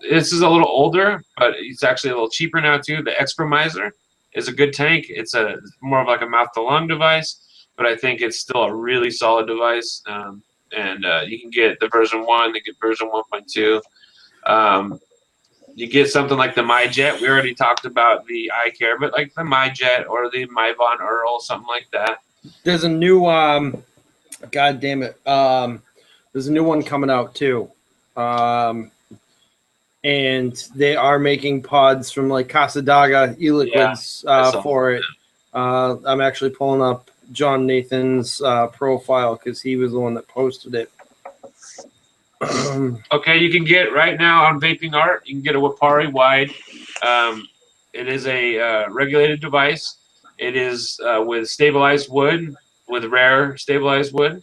This is a little older, but it's actually a little cheaper now too. The Expromiser is a good tank. It's more of like a mouth to lung device, but I think it's still a really solid device. And you can get the version 1, you get version 1.2. You get something like the MyJet. We already talked about the iCare, but like the MyJet or the MyVon Earl, something like that. There's a new God damn it. There's a new one coming out too. And they are making pods from like Casadaga e-liquids for it. I'm actually pulling up John Nathan's profile because he was the one that posted it. Okay, you can get right now on Vaping Art, you can get a Wapari Wide. It is a regulated device. It is with stabilized wood, with rare stabilized wood.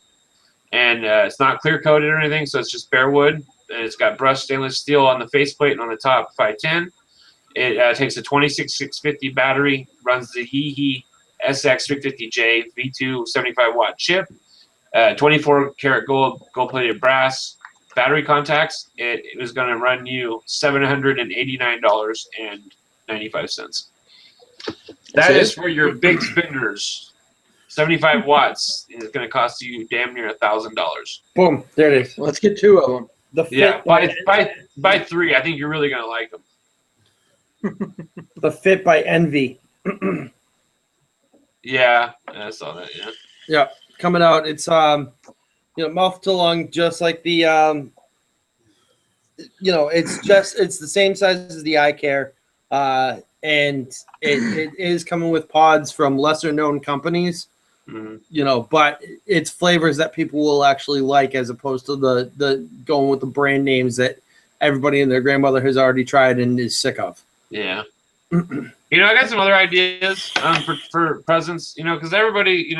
And it's not clear coated or anything, so it's just bare wood. And it's got brushed stainless steel on the faceplate and on the top 510. It takes a 26650 battery, runs the Hehe SX350J V2 75-watt chip, 24 karat gold-plated brass battery contacts. It was going to run you $789.95. That is for your big spenders. 75 watts is going to cost you damn near $1,000. Boom, there it is. Let's get 2 of them. The Fit Yeah, buy 3. I think you're really going to like them. The Fit by Envy. Yeah, I saw that. Yeah. Yeah, coming out. It's mouth to lung, just like the it's the same size as the iCare, and it is coming with pods from lesser known companies. Mm-hmm. But it's flavors that people will actually like, as opposed to the going with the brand names that everybody and their grandmother has already tried and is sick of. Yeah. I got some other ideas for presents, because everybody,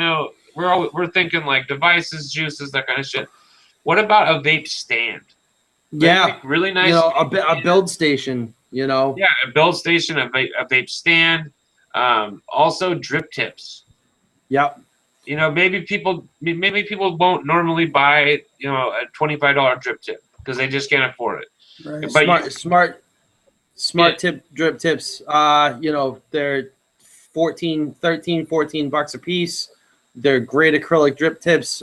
we're thinking like devices, juices, that kind of shit. What about a vape stand? Yeah. Really nice. A build station, Yeah, a build station, a vape stand. Also drip tips. Yep. Maybe people won't normally buy, a $25 drip tip because they just can't afford it. Right. But Smart tip drip tips. They're $14 a piece. They're great acrylic drip tips.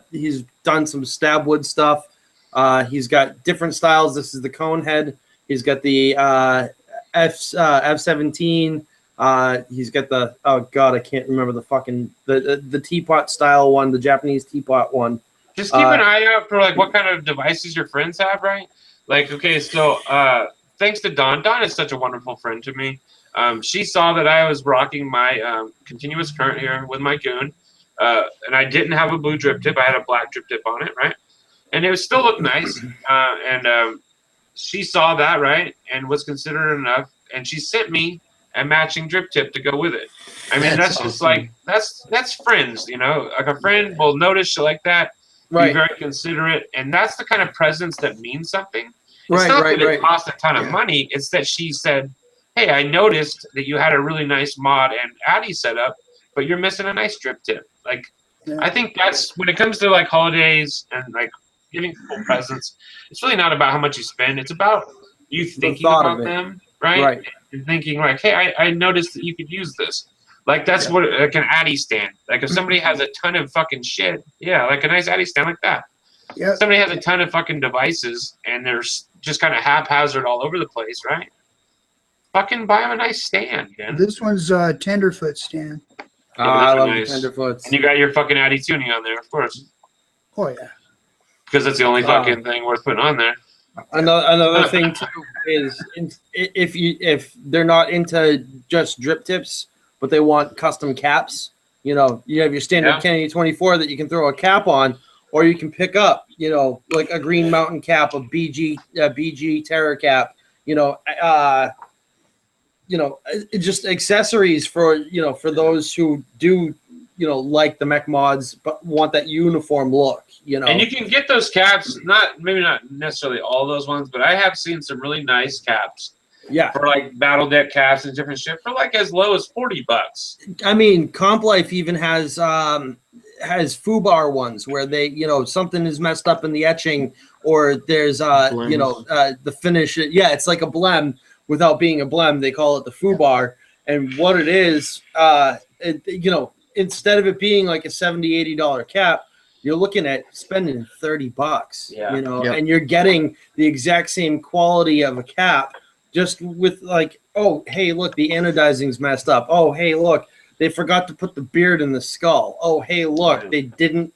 He's done some stab wood stuff. He's got different styles. This is the cone head. He's got the F17. He's got the, oh god, I can't remember the teapot style one, the Japanese teapot one. Just keep an eye out for like what kind of devices your friends have, right? Like, okay, so thanks to Dawn. Dawn is such a wonderful friend to me. She saw that I was rocking my continuous current here with my Goon, and I didn't have a blue drip tip. I had a black drip tip on it, right? And it still looked nice. And she saw that, right, and was considerate enough, and she sent me a matching drip tip to go with it. I mean, that's just like that's friends, Like a friend will notice shit like that, right. Be very considerate, and that's the kind of presence that means something. It's Right, not right, that it right. cost a ton of money. It's that she said, "Hey, I noticed that you had a really nice mod and Addy setup, but you're missing a nice drip tip." Like, Yeah. I think that's when it comes to like holidays and like giving people presents. It's really not about how much you spend. It's about you thinking thought about of it. them, right? Right. And thinking like, "Hey, I noticed that you could use this." Like that's what like an Addy stand. Like if somebody has a ton of fucking shit, yeah, like a nice Addy stand like that. Yeah. Somebody has a ton of fucking devices and they're just kind of haphazard all over the place, right? Fucking buy them a nice stand, man. This one's a tenderfoot stand. I love nice. the tenderfoots. And you got your fucking Addy tuning on there, of course, Oh yeah. because that's the only fucking thing worth putting on there. Another thing too is if they're not into just drip tips, but they want custom caps, you know, you have your standard Kennedy 24 that you can throw a cap on, or you can pick up, you know, like a Green Mountain cap, a BG Terror cap, just accessories for, for those who do, like the mech mods, but want that uniform look, And you can get those caps, maybe not necessarily all those ones, but I have seen some really nice caps. Yeah. For like battle deck caps and different shit for like as low as $40. I mean, Comp Life even has FUBAR ones where they, something is messed up in the etching, or there's the finish. Yeah, it's like a blem without being a blem. They call it the FUBAR. And what it is, instead of it being like a $70, $80 cap, you're looking at spending $30, and you're getting the exact same quality of a cap, just with like, oh, hey, look, the anodizing's messed up. Oh, hey, look, they forgot to put the beard in the skull. Oh, hey, look, they didn't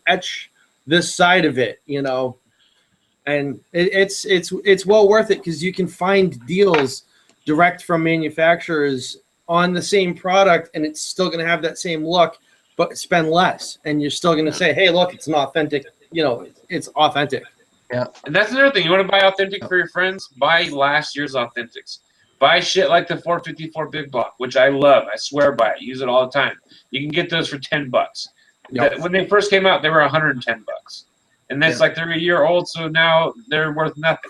etch this side of it, and it's well worth it because you can find deals direct from manufacturers on the same product, and it's still going to have that same look, but spend less, and you're still going to say, hey, look, it's an authentic, it's authentic. Yeah, and that's another thing. You want to buy authentic for your friends? Buy last year's authentics. Buy shit like the 454 Big Block, which I love. I swear by it. Use it all the time. You can get those for $10. Yep. When they first came out, they were $110. And that's like they're a year old, so now they're worth nothing.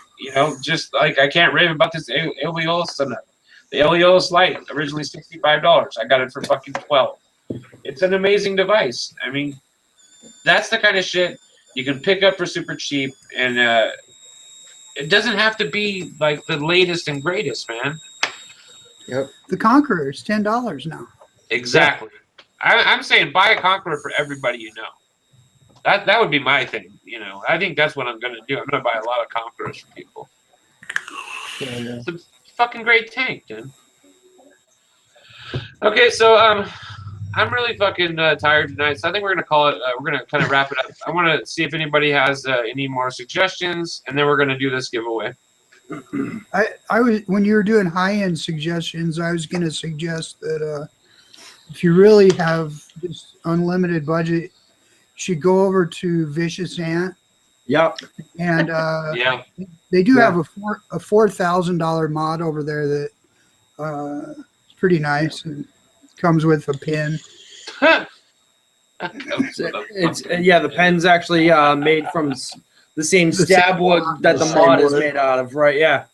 Just like I can't rave about this Oleolus enough. The Oleolus Lite, originally $65. I got it for fucking $12. It's an amazing device. I mean, that's the kind of shit you can pick up for super cheap, and it doesn't have to be like the latest and greatest, man. Yep. The Conqueror is $10 now. Exactly. I'm saying buy a Conqueror for everybody you know. That would be my thing. I think that's what I'm gonna do. I'm gonna buy a lot of Conquerors for people. Yeah. It's a fucking great tank, dude. Okay, so I'm really fucking tired tonight, so I think we're gonna call it. We're gonna kind of wrap it up. I want to see if anybody has any more suggestions, and then we're gonna do this giveaway. I was, when you were doing high-end suggestions, I was gonna suggest that if you really have just unlimited budget, you should go over to Vicious Ant. Yep. And they do have a $4,000 mod over there that is pretty nice and comes with a pin. The pen's actually made from the same stab wood that the mod is made out of, right? Yeah.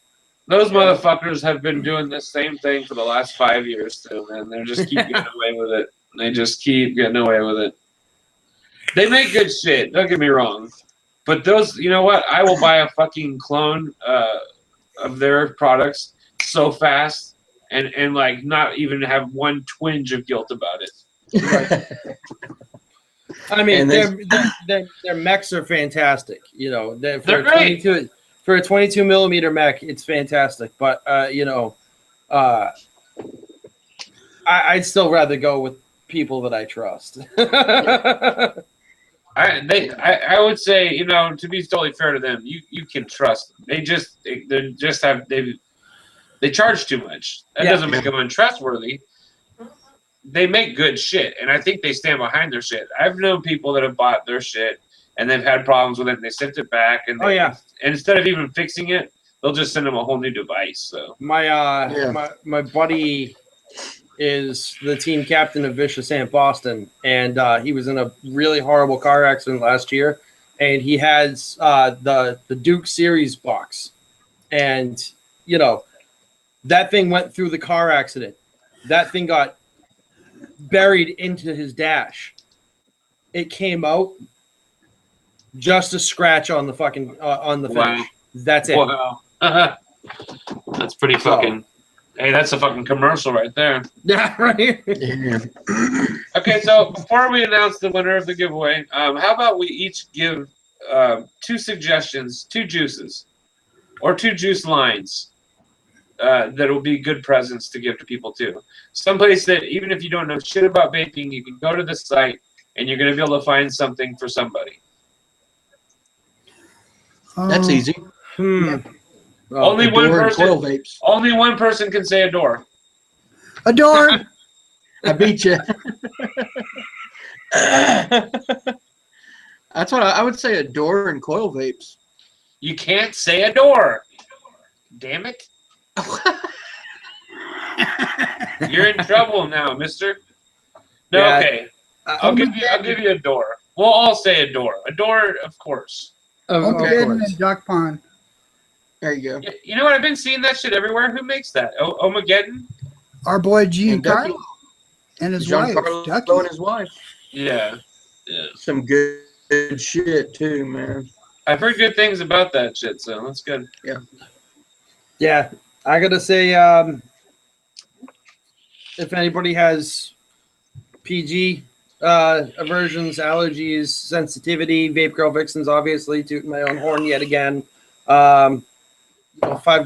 Those motherfuckers have been doing the same thing for the last 5 years too, man. They just keep getting away with it. They just keep getting away with it. They make good shit, don't get me wrong. But those, you know what? I will buy a fucking clone of their products so fast and like not even have one twinge of guilt about it. Right. I mean, their mechs are fantastic. They're great. For a 22 millimeter mech, it's fantastic. But I'd still rather go with people that I trust. I would say, to be totally fair to them, you can trust them. They charge too much. That doesn't make them untrustworthy. They make good shit, and I think they stand behind their shit. I've known people that have bought their shit and they've had problems with it, and they sent it back, and and instead of even fixing it, they'll just send them a whole new device. So my buddy is the team captain of Vicious Ant Boston, and he was in a really horrible car accident last year, and he has the Duke Series box, and that thing went through the car accident. That thing got buried into his dash. It came out just a scratch on the fucking on the finish. Wow. That's it. Wow. That's pretty fucking. Hey, that's a fucking commercial right there. Yeah, right. Okay, so before we announce the winner of the giveaway, how about we each give two suggestions, two juices, or two juice lines that will be good presents to give to people too. Someplace that even if you don't know shit about vaping, you can go to the site and you're going to be able to find something for somebody. That's easy. Oh, Only A one door and person. coil vapes. Only one person can say a door. A door. I beat you. That's what I would say. A door and coil vapes. You can't say a door. Damn it. You're in trouble now, mister. No, Yeah. okay. I'll give you a door. We'll all say a door. A door, of course. Of Omageddon course. and Duck Pond. There you go. You know what? I've been seeing that shit everywhere. Who makes that? Omageddon? Our boy Giancarlo Ducky. and his wife, Giancarlo Ducky. and his wife. Yeah. Yeah. Some good shit too, man. I've heard good things about that shit, so that's good. Yeah, I gotta say, if anybody has PG aversions, allergies, sensitivity, Vape Girl Vixens, obviously, tooting my own horn yet again. 5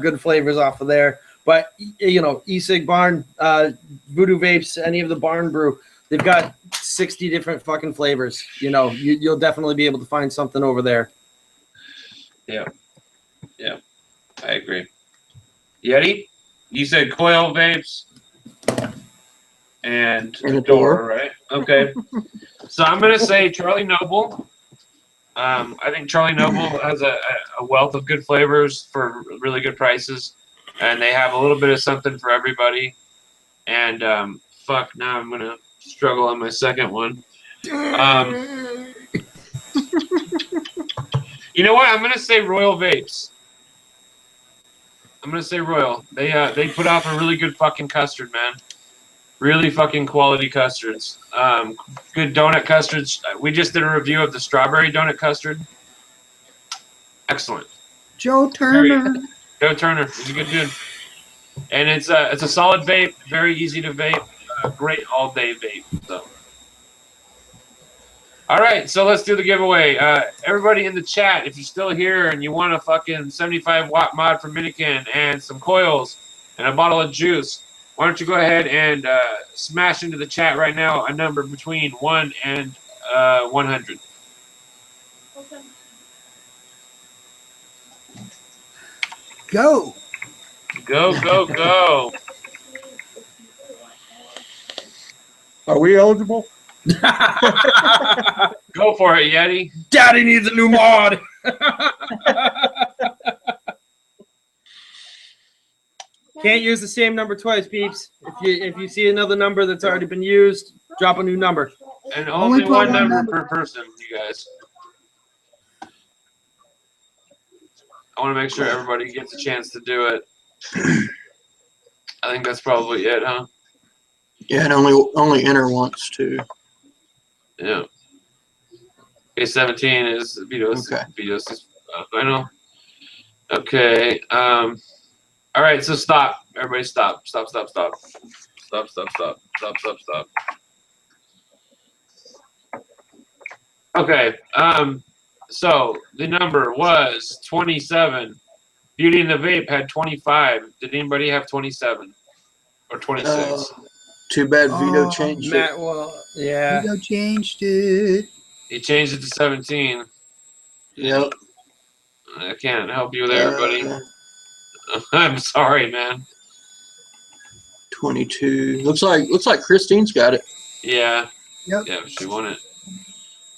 good flavors off of there. But E-Cig Barn, Voodoo Vapes, any of the Barn Brew, they've got 60 different fucking flavors. You'll definitely be able to find something over there. Yeah. I agree. Yeti, you said coil vapes and a door, right? Okay. So I'm going to say Charlie Noble. I think Charlie Noble has a wealth of good flavors for really good prices, and they have a little bit of something for everybody. And fuck, now I'm going to struggle on my second one. You know what? I'm going to say Royal Vapes. I'm going to say Royal. They put off a really good fucking custard, man. Really fucking quality custards. Good donut custards. We just did a review of the strawberry donut custard. Excellent. Joe Turner. Joe Turner. He's a good dude. And it's a solid vape. Very easy to vape. Great all-day vape. So. All right, so let's do the giveaway. Everybody in the chat, if you're still here and you want a fucking 75-watt mod from Minikin and some coils and a bottle of juice, why don't you go ahead and smash into the chat right now a number between 1 and 100. Okay. Go. Go, go, go. Are we eligible? Go for it, Yeti. Daddy needs a new mod. Can't use the same number twice, peeps. If you see another number that's already been used, drop a new number. And Only only put one one number number. per person, you guys. I want to make sure everybody gets a chance to do it. I think that's probably it, huh? Yeah, and only enter once too. Yeah. Okay, 17 is Vito's. Okay. Vito's I know. Okay. All right, so stop. Everybody stop. Stop, stop, stop. Stop, stop, stop. Stop, stop, stop. Okay. So the number was 27. Beauty and the Vape had 25. Did anybody have 27 or 26? Too bad Vito Oh, changed it. Matt, well, yeah. Vito changed it. He changed it to 17. Yep. I can't help you there, buddy. Uh, I'm sorry, man. 22. Looks like Christine's got it. Yeah. Yep. Yeah, she won it.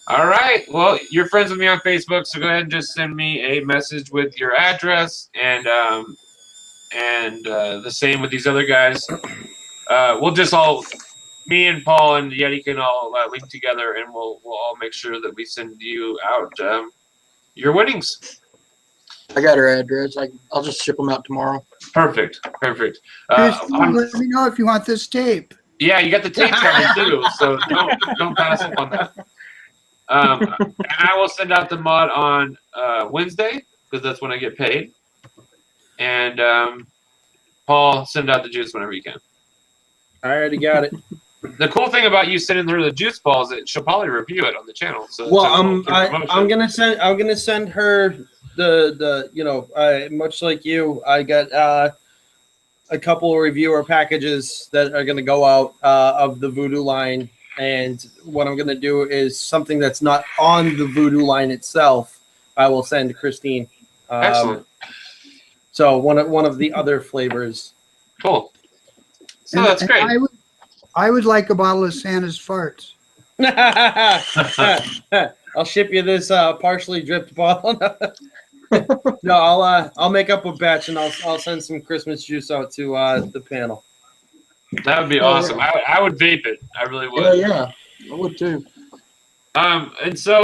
All right. Well, you're friends with me on Facebook, so go ahead and just send me a message with your address, and the same with these other guys. We'll just all, me and Paul and Yeti can all link together, and we'll all make sure that we send you out your winnings. I got her address. I'll just ship them out tomorrow. Perfect. Perfect. Christine, let me know if you want this tape. Yeah, you got the tape coming too, so don't pass up on that. And I will send out the mod on Wednesday because that's when I get paid. And Paul, send out the juice whenever you can. I already got it. The cool thing about you sending her the juice balls is that she'll probably review it on the channel. So Well, I'm gonna send her the much like you, I got a couple of reviewer packages that are gonna go out of the Voodoo line, and what I'm gonna do is something that's not on the Voodoo line itself. I will send to Christine. Excellent. So one of the other flavors. Cool. So And- that's and great. I would like a bottle of Santa's farts. I'll ship you this partially dripped bottle. No, I'll make up a batch and I'll send some Christmas juice out to the panel. That would be awesome. I would vape it. I really would. Yeah, I would too. And so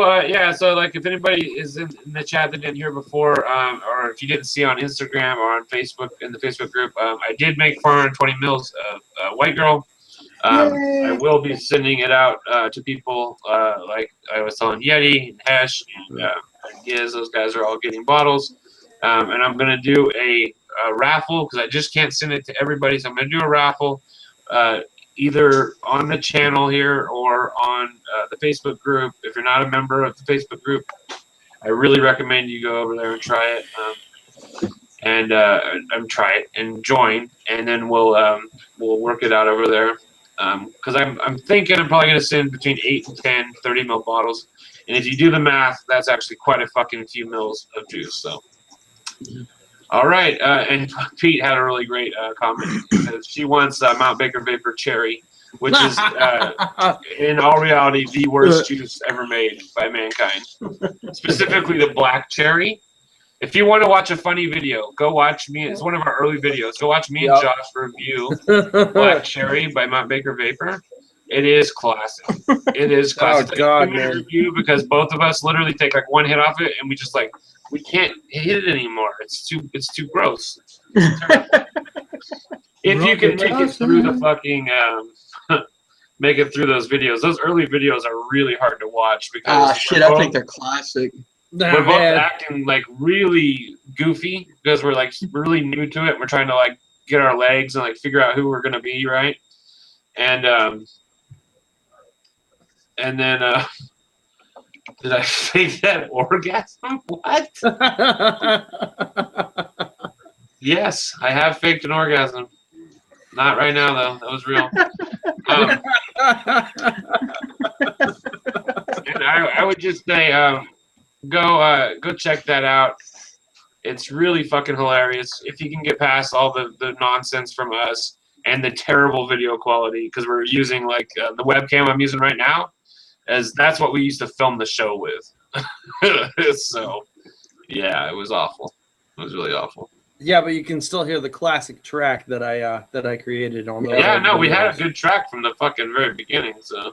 so like if anybody is in the chat that didn't hear before, or if you didn't see on Instagram or on Facebook in the Facebook group, I did make 420 mils of White Girl. I will be sending it out to people like I was telling Yeti and Hesh and Giz. Those guys are all getting bottles. And I'm going to do a raffle because I just can't send it to everybody. So I'm going to do a raffle either on the channel here or on the Facebook group. If you're not a member of the Facebook group, I really recommend you go over there and try it. Try it and join, and then we'll work it out over there. Because I'm thinking I'm probably going to send between 8 and 10 30 ml bottles. And if you do the math, that's actually quite a fucking few mils of juice. So, all right. And Pete had a really great comment. She wants Mount Baker Vapor Cherry, which is, in all reality, the worst juice ever made by mankind. Specifically the black cherry. If you want to watch a funny video, go watch me. It's one of our early videos. Go watch me and Josh review Black Cherry by Mount Baker Vapor. It is classic. It is classic. Oh, God, it's a 2-minute man. review because both of us literally take like one hit off it and we just like we can't hit it anymore. It's too gross. If you can make it through the fucking make it through those videos. Those early videos are really hard to watch because I think they're classic. we're both acting like really goofy because we're like really new to it. We're trying to like get our legs and like figure out who we're gonna be, right? And then did I fake that orgasm? What? Yes, I have faked an orgasm. Not right now though. That was real. And I would just say go check that out. It's really fucking hilarious. If you can get past all the nonsense from us and the terrible video quality, because we're using like the webcam I'm using right now, as that's what we used to film the show with. So, yeah, it was awful. It was really awful. Yeah, but you can still hear the classic track that I created on. Yeah, no, we had a good track from the fucking very beginning. So.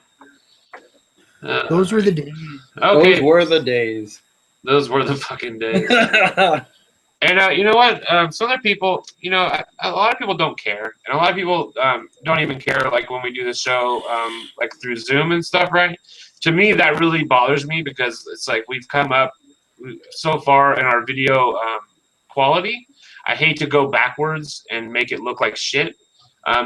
Those were the days. Okay. Those were the days. Those were the fucking days. And you know what? Some other people, a lot of people don't care, and a lot of people don't even care. Like when we do the show, like through Zoom and stuff, right? To me, that really bothers me because it's like we've come up so far in our video quality. I hate to go backwards and make it look like shit.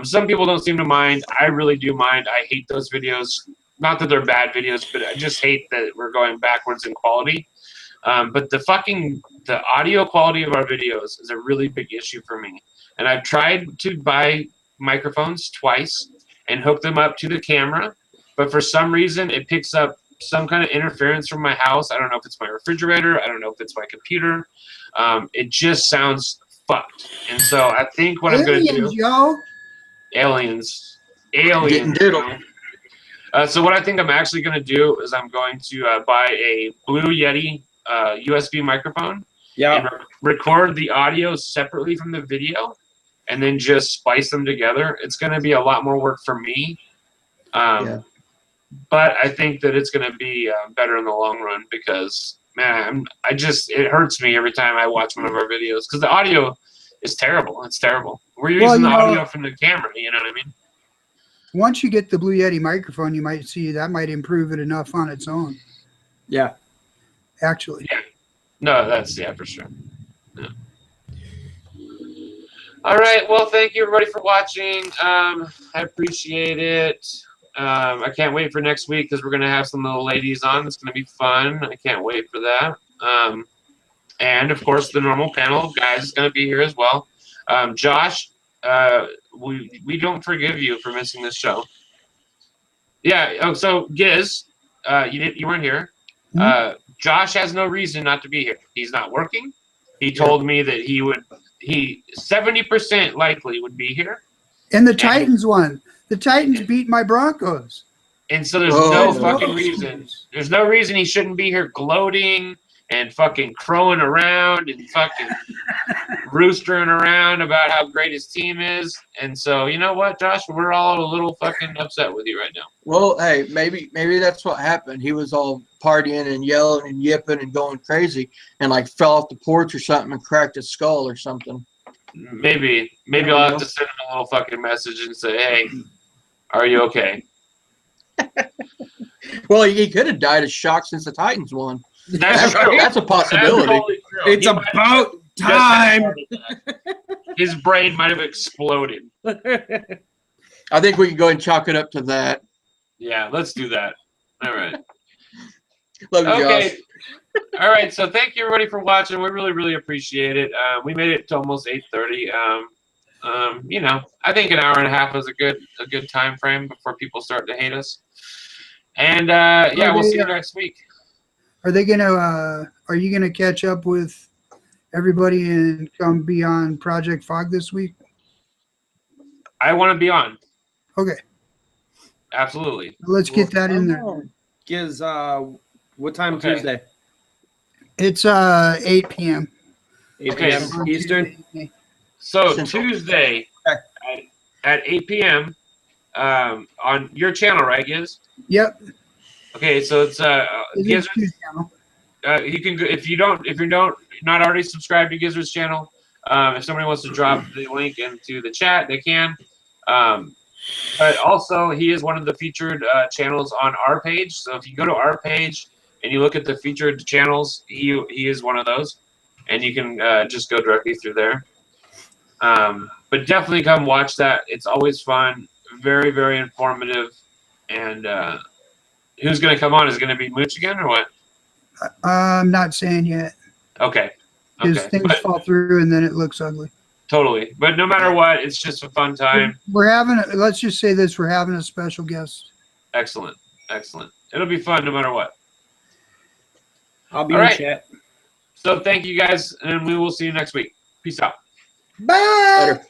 Some people don't seem to mind. I really do mind. I hate those videos. Not that they're bad videos, but I just hate that we're going backwards in quality. But the audio quality of our videos is a really big issue for me. And I've tried to buy microphones twice and hook them up to the camera, but for some reason it picks up some kind of interference from my house. I don't know if it's my refrigerator. I don't know if it's my computer. It just sounds fucked. And so I think what I'm going to do... Yo. Aliens. Getting diddled. So what I think I'm actually going to do is I'm going to buy a Blue Yeti USB microphone. Yeah. And record the audio separately from the video, and then just splice them together. It's going to be a lot more work for me, but I think that it's going to be better in the long run because, man, it hurts me every time I watch one of our videos because the audio is terrible. It's terrible. We're using the audio from the camera. You know what I mean? Once you get the Blue Yeti microphone, you might see that might improve it enough on its own. Yeah. Actually. Yeah. No, for sure. Yeah. All right. Well, thank you everybody for watching. I appreciate it. I can't wait for next week because we're gonna have some little ladies on. It's gonna be fun. I can't wait for that. And of course, the normal panel of guys is gonna be here as well. Josh, we don't forgive you for missing this show. Yeah. Oh, so Giz, you weren't here. Josh has no reason not to be here. He's not working. He told me that he 70% likely would be here. And the Titans won. The Titans beat my Broncos. And so there's no fucking reason. There's no reason he shouldn't be here gloating and fucking crowing around and fucking roostering around about how great his team is. And so, you know what, Josh? We're all a little fucking upset with you right now. Well, hey, maybe that's what happened. He was all partying and yelling and yipping and going crazy and like fell off the porch or something and cracked his skull or something. Maybe I'll have to send him a little fucking message and say, hey, are you okay? Well, he could have died of shock since the Titans won. That's true. That's a possibility. That's totally true. It's about time. His brain might have exploded. I think we can go ahead and chalk it up to that. Yeah, let's do that. All right. Love you, Okay. Josh. All right. So thank you everybody for watching. We really, really appreciate it. We made it to almost 8:30. You know, I think an hour and a half is a good time frame before people start to hate us. And yeah, we'll see you next week. Are they gonna? Are you gonna catch up with everybody and come be on Project Fog this week? I want to be on. Okay, Absolutely. let's get that in there. Giz, what time Okay. Tuesday? It's 8 p.m. 8 Okay. p.m. Eastern? So Central. Tuesday Okay. at 8 p.m. On your channel, right, Giz? Yep. Okay, so it's It's Giz. Tuesday channel. You can go, if you're not already subscribed to Gizzard's channel. If somebody wants to drop the link into the chat, they can. But also, he is one of the featured channels on our page. So if you go to our page and you look at the featured channels, he is one of those, and you can just go directly through there. But definitely come watch that. It's always fun, very, very informative. And who's going to come on? Is it going to be Mooch again or what? I'm not saying yet. Okay. Because Okay. things But, fall through and then it looks ugly. totally. But no matter what, it's just a fun time. We're having. Let's just say this: we're having a special guest. Excellent. Excellent. It'll be fun no matter what. I'll be All in right. chat. So thank you guys, and we will see you next week. Peace out. Bye. Later.